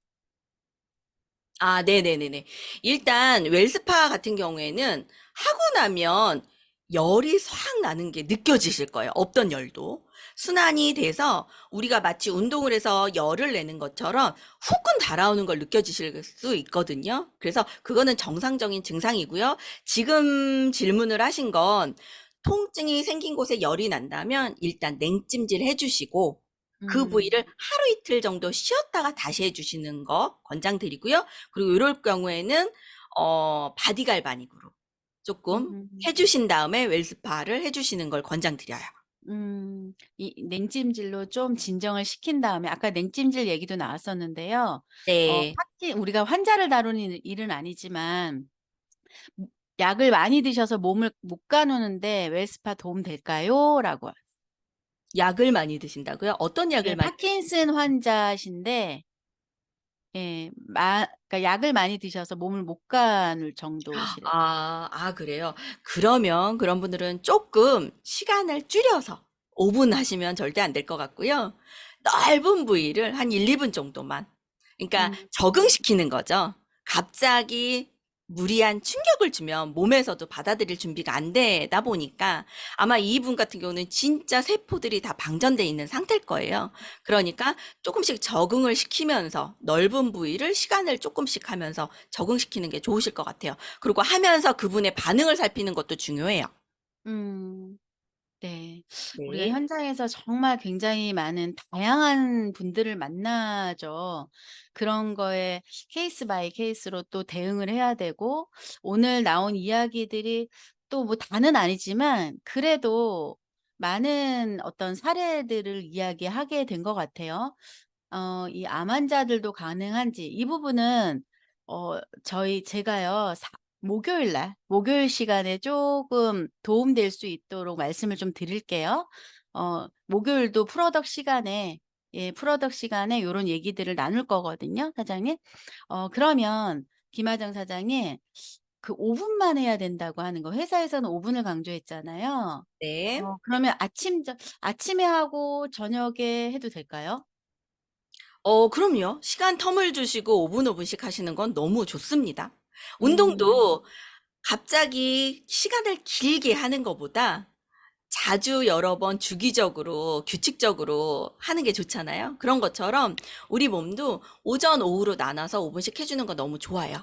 아, 네네네네. 일단 웰스파 같은 경우에는 하고 나면 열이 확 나는 게 느껴지실 거예요. 없던 열도. 순환이 돼서 우리가 마치 운동을 해서 열을 내는 것처럼 후끈 달아오는 걸 느껴지실 수 있거든요. 그래서 그거는 정상적인 증상이고요. 지금 질문을 하신 건 통증이 생긴 곳에 열이 난다면 일단 냉찜질 해주시고, 그 부위를 음. 하루 이틀 정도 쉬었다가 다시 해주시는 거 권장드리고요. 그리고 이럴 경우에는 바디 갈바닉으로 조금 음. 해주신 다음에 웰스파를 해주시는 걸 권장드려요. 이 냉찜질로 좀 진정을 시킨 다음에 아까 냉찜질 얘기도 나왔었는데요. 네. 파키 우리가 환자를 다루는 일은 아니지만 음 "약을 많이 드셔서 몸을 못 가누는데 웰스파 도움 될까요?" 라고. 약을 많이 드신다고요? 어떤 예, 약을 많이 파킨슨 환자신데 예, 그러니까 약을 많이 드셔서 몸을 못 가눌 정도시래요. 그래요? 그러면 그런 분들은 조금 시간을 줄여서 5분 하시면 절대 안 될 것 같고요. 넓은 부위를 한 1-2분 정도만. 그러니까 음. 적응시키는 거죠. 갑자기 무리한 충격을 주면 몸에서도 받아들일 준비가 안 되다 보니까 아마 이분 같은 경우는 진짜 세포들이 다 방전돼 있는 상태일 거예요. 그러니까 조금씩 적응을 시키면서 넓은 부위를 시간을 조금씩 하면서 적응시키는 게 좋으실 것 같아요. 그리고 하면서 그분의 반응을 살피는 것도 중요해요. 음. 네. 우리가 네. 현장에서 정말 굉장히 많은 다양한 분들을 만나죠. 그런 거에 케이스 바이 케이스로 또 대응을 해야 되고, 오늘 나온 이야기들이 또 뭐 다는 아니지만 그래도 많은 어떤 사례들을 이야기하게 된 것 같아요. 이 암 환자들도 가능한지 이 부분은 제가요 목요일 시간에 조금 도움될 수 있도록 말씀을 좀 드릴게요. 목요일도 프로덕 시간에 요런 얘기들을 나눌 거거든요, 사장님. 그러면 김하정 사장님, 그 5 분만 해야 된다고 하는 거, 회사에서는 5 분을 강조했잖아요. 네. 그러면 아침에 하고 저녁에 해도 될까요? 그럼요. 시간 텀을 주시고 5분, 5분씩 하시는 건 너무 좋습니다. 음. 운동도 갑자기 시간을 길게 하는 것보다 자주 여러 번 주기적으로 규칙적으로 하는 게 좋잖아요. 그런 것처럼 우리 몸도 오전, 오후로 나눠서 5분씩 해주는 거 너무 좋아요.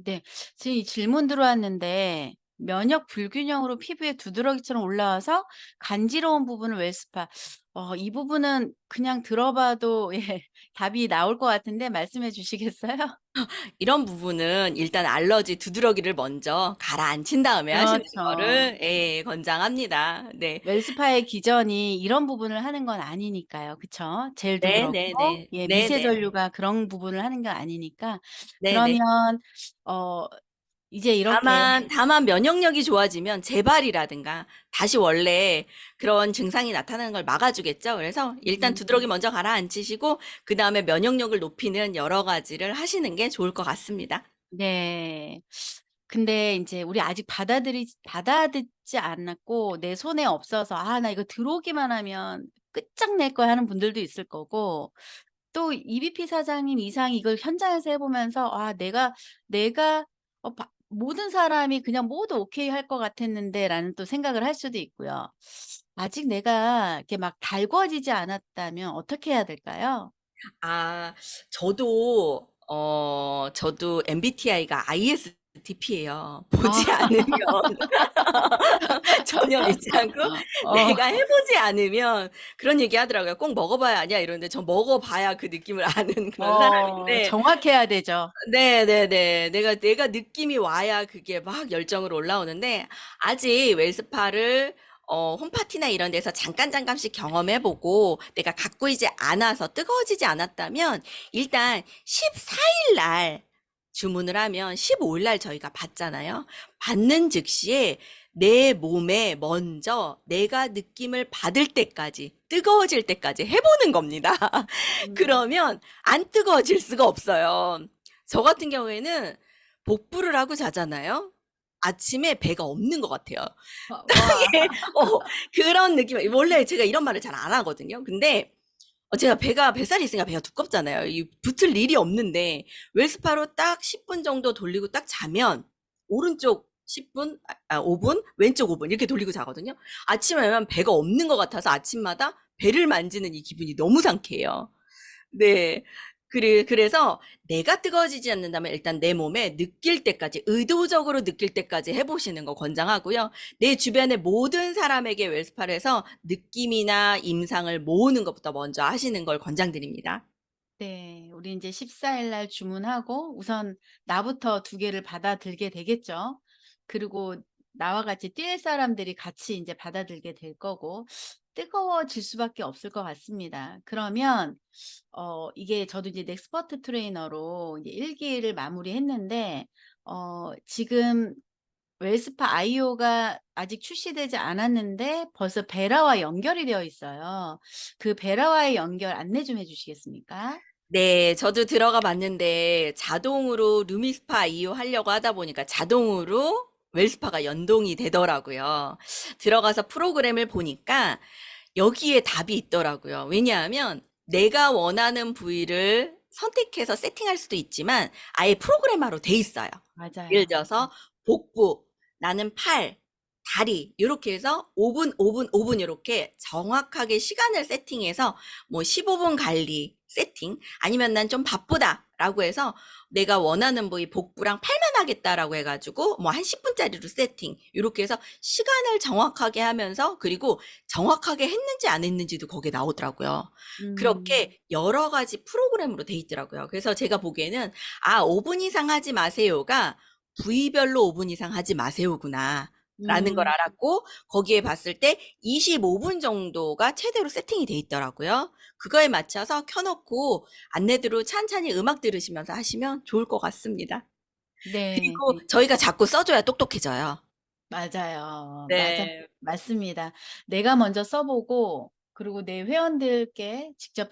네. 지금 이 질문 들어왔는데 면역 불균형으로 피부에 두드러기처럼 올라와서 간지러운 부분을 웰스파. 이 부분은 그냥 들어봐도 예, 답이 나올 것 같은데 말씀해 주시겠어요? 이런 부분은 일단 알러지 두드러기를 먼저 가라앉힌 다음에 하시는 그렇죠. 거를 예, 권장합니다. 네. 웰스파의 기전이 이런 부분을 하는 건 아니니까요. 그쵸? 젤도 그렇고 네네네. 예, 미세 네네. 전류가 그런 부분을 하는 건 아니니까. 네네. 그러면 어 이제 이렇게. 다만 면역력이 좋아지면 재발이라든가 다시 원래 그런 증상이 나타나는 걸 막아주겠죠. 그래서 일단 음. 두드러기 먼저 가라앉히시고 그 다음에 면역력을 높이는 여러 가지를 하시는 게 좋을 것 같습니다. 네. 근데 인제 우리 아직 받아듣지 않았고 내 손에 없어서 '아 나 이거 들어오기만 하면 끝장낼 거야.' 하는 분들도 있을 거고, 또 EBP 사장님 이상이 이걸 현장에서 해 보면서 '아 내가 모든 사람이 그냥 모두 오케이 할 것 같았는데.'라는 또 생각을 할 수도 있고요. 아직 내가 이렇게 막 달궈지지 않았다면 어떻게 해야 될까요? 아, 저도 MBTI가 DP예요. 보지 아. 않으면 전혀 믿지 않고 어. 내가 해 보지 않으면 그런 얘기 하더라고요. "꼭 먹어 봐야 아냐?" 이러는데 저 먹어 봐야 그 느낌을 아는 그런 사람인데 정확해야 되죠. 네네네. 내가 느낌이 와야 그게 막 열정으로 올라오는데 아직 웰스파를 홈파티나 이런 데서 잠깐씩 경험해 보고 내가 갖고 있지 않아서 뜨거워지지 않았다면 일단 14일 날 주문을 하면 15일 날 저희가 받잖아요. 받는 즉시에 내 몸에 먼저 내가 느낌을 받을 때까지, 뜨거워질 때까지 해 보는 겁니다. 음. 그러면 안 뜨거워질 수가 없어요. 저 같은 경우에는 복부를 하고 자잖아요. 아침에 배가 없는 것 같아요. 와. 예. 그런 느낌. 원래 제가 이런 말을 잘 안 하거든요. 근데 제가 뱃살이 있으니까 배가 두껍잖아요. 이 붙을 일이 없는데 웰스파로 딱 10분 정도 돌리고 딱 자면 오른쪽 10분, 5분, 왼쪽 5분 이렇게 돌리고 자거든요. 아침에 일어나면 배가 없는 것 같아서 아침마다 배를 만지는 이 기분이 너무 상쾌해요. 네. 그래서 내가 뜨거워지지 않는다면 일단 내 몸에 느낄 때까지, 의도적으로 느낄 때까지 해보시는 거 권장하고요. 내 주변의 모든 사람에게 웰스파를 해서 느낌이나 임상을 모으는 것부터 먼저 하시는 걸 권장드립니다. 네. 우리 인제 14일 날 주문하고 우선 나부터 2개를 받아들게 되겠죠. 그리고 나와 같이 뛸 사람들이 같이 인제 받아들게 될 거고 뜨거워질 수밖에 없을 것 같습니다. 그러면 이게 저도 이제 넥스퍼트 트레이너로 이제 1 기를 마무리했는데 지금 웰스파 아이오가 아직 출시되지 않았는데 벌써 베라와 연결이 되어 있어요. 그 베라와의 연결 안내 좀 해 주시겠습니까? 네, 저도 들어가 봤는데 자동으로 루미스파 이용하려고 하다 보니까 자동으로 웰스파가 연동이 되더라고요. 들어가서 프로그램을 보니까 여기에 답이 있더라고요. 왜냐하면 내가 원하는 부위를 선택해서 세팅할 수도 있지만 아예 프로그래머로 돼 있어요. 예를 맞아요. 들어서 복부, 나는 팔, 다리 이렇게 해서 5분, 5분, 5분 이렇게 정확하게 시간을 세팅해서 뭐 15분 관리 세팅 아니면 난 좀 바쁘다라고 해서 내가 원하는 부위 복부랑 팔만 하겠다라고 해가지고 뭐 한 10분짜리로 세팅 이렇게 해서 시간을 정확하게 하면서 그리고 정확하게 했는지 안 했는지도 거기에 나오더라고요. 음. 그렇게 여러 가지 프로그램으로 돼 있더라고요. 그래서 제가 보기에는 5분 이상 하지 마세요가 부위별로 5분 이상 하지 마세요구나. 라는 걸 음. 알았고 거기에 봤을 때 25분 정도가 최대로 세팅이 돼 있더라고요. 그거에 맞춰서 켜놓고 안내대로 찬찬히 음악 들으시면서 하시면 좋을 것 같습니다. 네. 그리고 저희가 자꾸 써줘야 똑똑해져요. 맞아요. 네. 맞습니다. 내가 먼저 써 보고 그리고 내 회원들께 직접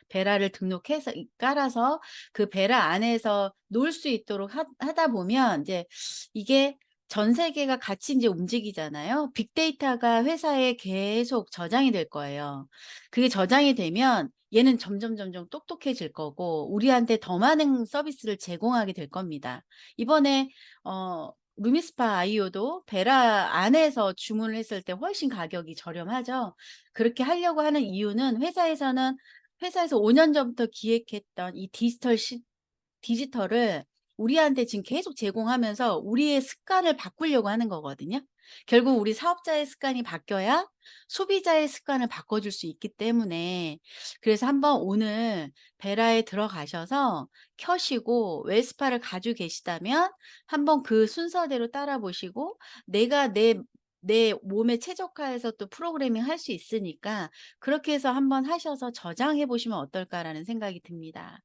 베라를 등록해서 깔아서 그 베라 안에서 놀 수 있도록 하다 보면 이제 이게 전 세계가 같이 인제 움직이잖아요. 빅데이터가 회사에 계속 저장이 될 거예요. 그게 저장이 되면 얘는 점점 똑똑해질 거고 우리한테 더 많은 서비스를 제공하게 될 겁니다. 이번에 루미스파 아이오도 베라 안에서 주문을 했을 때 훨씬 가격이 저렴하죠. 그렇게 하려고 하는 이유는 회사에서 5년 전부터 기획했던 이 디지털을 우리한테 지금 계속 제공하면서 우리의 습관을 바꾸려고 하는 거거든요. 결국 우리 사업자의 습관이 바뀌어야 소비자의 습관을 바꿔줄 수 있기 때문에 그래서 한번 오늘 베라에 들어가셔서 켜시고 웰스파를 가지고 계시다면 한번 그 순서대로 따라 보시고 내가 내 몸에 최적화해서 또 프로그래밍 할 수 있으니까 그렇게 해서 한번 하셔서 저장해 보시면 어떨까라는 생각이 듭니다.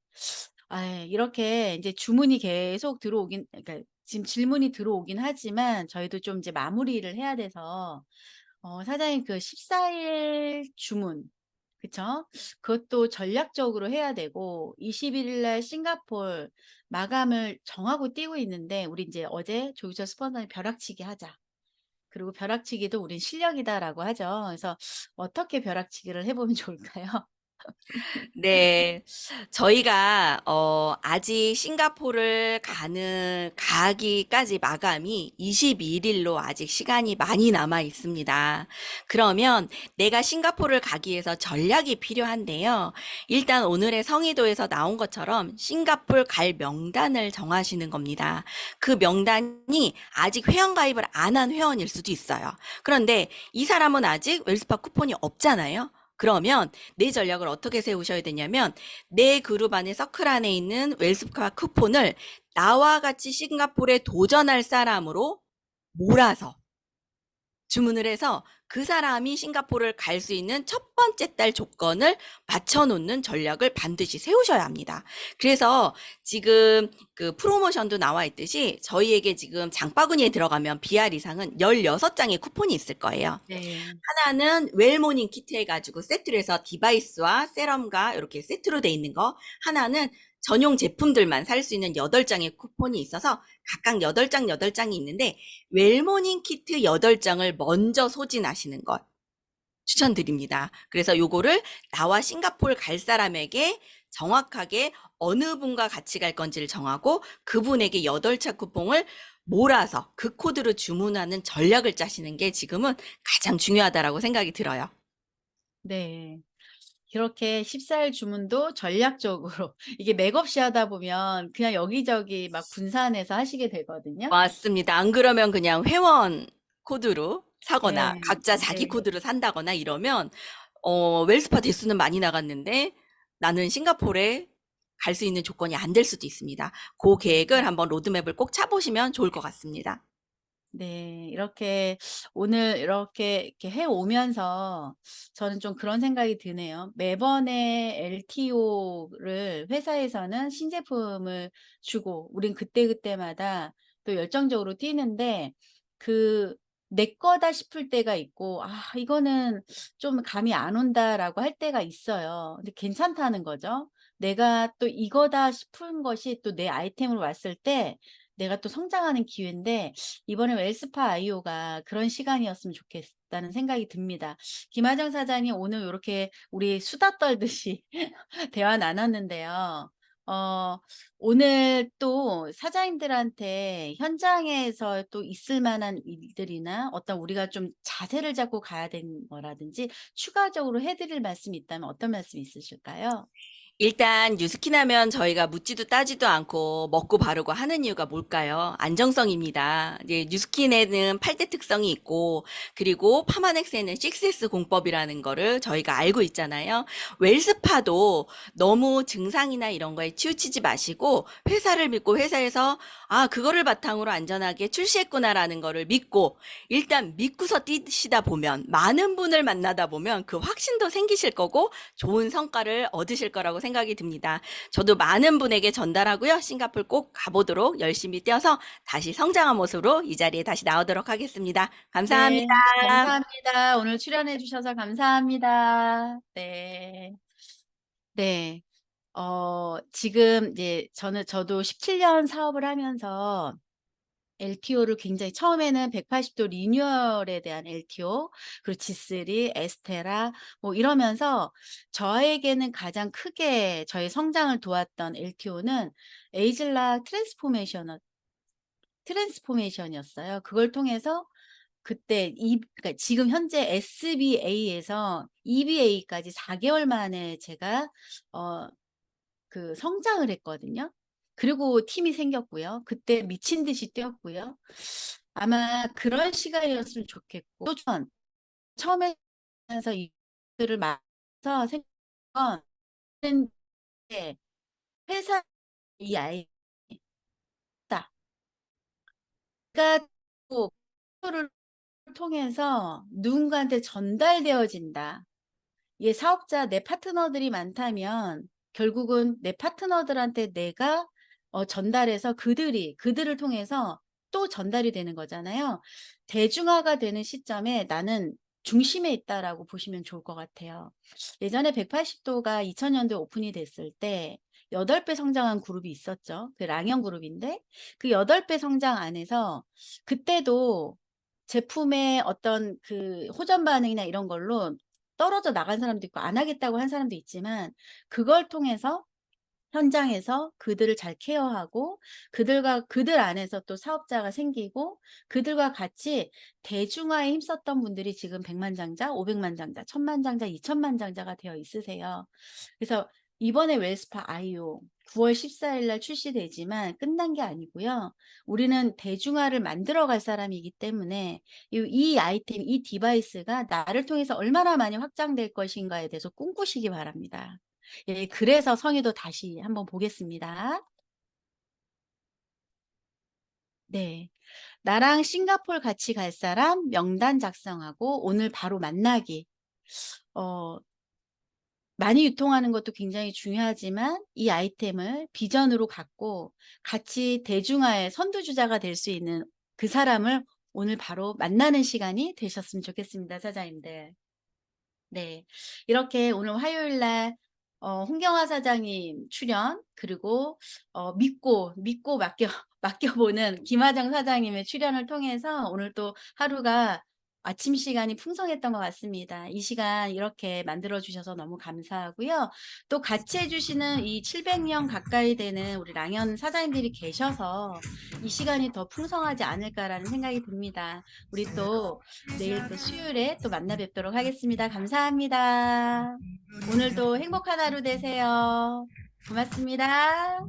이렇게 이제 주문이 계속 들어오긴 그러니까 지금 질문이 들어오긴 하지만 저희도 좀 이제 마무리를 해야 돼서 사장님 그 14일 주문 그쵸? 그것도 전략적으로 해야 되고 21일 날 싱가포르 마감을 정하고 뛰고 있는데 우리 이제 어제 조규철 스폰서님 벼락치기 하자. 그리고 벼락치기도 우린 실력이다라고 하죠. 그래서 어떻게 벼락치기를 해 보면 좋을까요? 네. 저희가 아직 싱가포르를 가기까지 마감이 22일로 아직 시간이 많이 남아 있습니다. 그러면 내가 싱가포르를 가기 위해서 전략이 필요한데요. 일단 오늘의 성의도에서 나온 것처럼 싱가포르 갈 명단을 정하시는 겁니다. 그 명단이 아직 회원가입을 안 한 회원일 수도 있어요. 그런데 이 사람은 아직 웰스파 쿠폰이 없잖아요. 그러면 내 전략을 어떻게 세우셔야 되냐면 내 그룹 안에 서클 안에 있는 웰스파 쿠폰을 나와 같이 싱가포르에 도전할 사람으로 몰아서 주문을 해서 그 사람이 싱가포르를 갈 수 있는 첫 번째 달 조건을 맞춰놓는 전략을 반드시 세우셔야 합니다. 그래서 지금 그 프로모션도 나와 있듯이 저희에게 지금 장바구니에 들어가면 BR 이상은 16장의 쿠폰이 있을 거예요. 네. 하나는 웰모닝 키트 해가지고 세트로 해서 디바이스와 세럼과 이렇게 세트로 돼 있는 거, 하나는 전용 제품들만 살 수 있는 8장의 쿠폰이 있어서 각각 8장이 있는데 웰모닝 키트 8장을 먼저 소진하시는 것 추천드립니다. 그래서 요거를 나와 싱가포르 갈 사람에게 정확하게 어느 분과 같이 갈 건지를 정하고 그분에게 8차 쿠폰을 몰아서 그 코드로 주문하는 전략을 짜시는 게 지금은 가장 중요하다라고 생각이 들어요. 네. 그렇게 14일 주문도 전략적으로 이게 맥없이 하다 보면 그냥 여기저기 막 분산해서 하시게 되거든요. 맞습니다. 안 그러면 그냥 회원 코드로 사거나 네. 각자 자기 네. 코드로 산다거나 이러면 웰스파 대수는 많이 나갔는데 나는 싱가포르에 갈 수 있는 조건이 안 될 수도 있습니다. 그 계획을 한번 로드맵을 꼭 짜보시면 좋을 것 같습니다. 네. 이렇게 오늘 이렇게 해 오면서 저는 좀 그런 생각이 드네요. 매번의 LTO를 회사에서는 신제품을 주고 우린 그때그때마다 또 열정적으로 뛰는데 그 '내 거다.' 싶을 때가 있고 '아 이거는 좀 감이 안 온다.'라고 할 때가 있어요. 근데 괜찮다는 거죠. 내가 또 이거다 싶은 것이 또 내 아이템으로 왔을 때 내가 또 성장하는 기회인데 이번에 웰스파 IO가 그런 시간이었으면 좋겠다는 생각이 듭니다. 김하정 사장님 오늘 요렇게 우리 수다 떨듯이 대화 나눴는데요. 어 오늘 또 사장님들한테 현장에서 또 있을 만한 일들이나 어떤 우리가 좀 자세를 잡고 가야 되는 거라든지 추가적으로 해 드릴 말씀이 있다면 어떤 말씀이 있으실까요? 일단 뉴스킨 하면 저희가 묻지도 따지도 않고 먹고 바르고 하는 이유가 뭘까요? 안정성입니다. 이제 뉴스킨에는 8대 특성이 있고 그리고 파마넥스에는 6S 공법이라는 거를 저희가 알고 있잖아요. 웰스파도 너무 증상이나 이런 거에 치우치지 마시고 회사를 믿고 회사에서 그거를 바탕으로 안전하게 출시했구나라는 거를 믿고 일단 믿고서 뛰시다 보면 많은 분을 만나다 보면 그 확신도 생기실 거고 좋은 성과를 얻으실 거라고 생각이 듭니다. 저도 많은 분에게 전달하고요. 싱가포르 꼭 가보도록 열심히 뛰어서 다시 성장한 모습으로 이 자리에 다시 나오도록 하겠습니다. 네. 감사합니다. 감사합니다. 오늘 출연해 주셔서 감사합니다. 네. 네. 지금 이제 저도 17년 사업을 하면서 LTO를 굉장히 처음에는 180도 리뉴얼에 대한 LTO, 그리고 G3, 에스테라 뭐 이러면서 저에게는 가장 크게 저의 성장을 도왔던 LTO는 에이즐락 트랜스포메이션이었어요. 그걸 통해서 그때 그러니까 지금 현재 SBA에서 EBA까지 4개월 만에 제가 어 성장을 했거든요. 그리고 팀이 생겼고요. 그때 미친 듯이 뛰었고요. 아마 그런 시간이었으면 좋겠고 또 처음에 하면서 이들을 만나서 생각한 게 회사 이 아이가 또 를 통해서 누군가한테 전달되어진다. 이게 사업자 내 파트너들이 많다면 결국은 내 파트너들한테 내가 전달해서 그들을 통해서 또 전달이 되는 거잖아요. 대중화가 되는 시점에 나는 중심에 있다라고 보시면 좋을 것 같아요. 예전에 180도가 2000년도에 오픈이 됐을 때 8배 성장한 그룹이 있었죠. 그 랑영 그룹인데 그 8배 성장 안에서 그때도 제품의 어떤 그 호전 반응이나 이런 걸로 떨어져 나간 사람도 있고 안 하겠다고 한 사람도 있지만 그걸 통해서 현장에서 그들을 잘 케어하고 그들 안에서 또 사업자가 생기고 그들과 같이 대중화에 힘썼던 분들이 지금 100만 장자, 500만 장자, 1000만 장자, 2000만 장자가 되어 있으세요. 그래서 이번에 웰스파 IO 9월 14일 날 출시되지만 끝난 게 아니고요. 우리는 대중화를 만들어 갈 사람이기 때문에 이 아이템, 이 디바이스가 나를 통해서 얼마나 많이 확장될 것인가에 대해서 꿈꾸시기 바랍니다. 예, 그래서 성의도 다시 한번 보겠습니다. 네. 나랑 싱가포르 같이 갈 사람 명단 작성하고 오늘 바로 만나기. 많이 유통하는 것도 굉장히 중요하지만 이 아이템을 비전으로 갖고 같이 대중화의 선두주자가 될 수 있는 그 사람을 오늘 바로 만나는 시간이 되셨으면 좋겠습니다, 사장님들. 네. 이렇게 오늘 화요일 날 홍경화 사장님 출연 그리고 믿고 맡겨보는 김하정 사장님의 출연을 통해서 오늘 또 하루가 아침 시간이 풍성했던 것 같습니다. 이 시간 이렇게 만들어 주셔서 너무 감사하고요. 또 같이 해주시는 이 700명 가까이 되는 우리 랑연 사장님들이 계셔서 이 시간이 더 풍성하지 않을까라는 생각이 듭니다. 우리 또 내일 또 수요일에 또 만나 뵙도록 하겠습니다. 감사합니다. 오늘도 행복한 하루 되세요. 고맙습니다.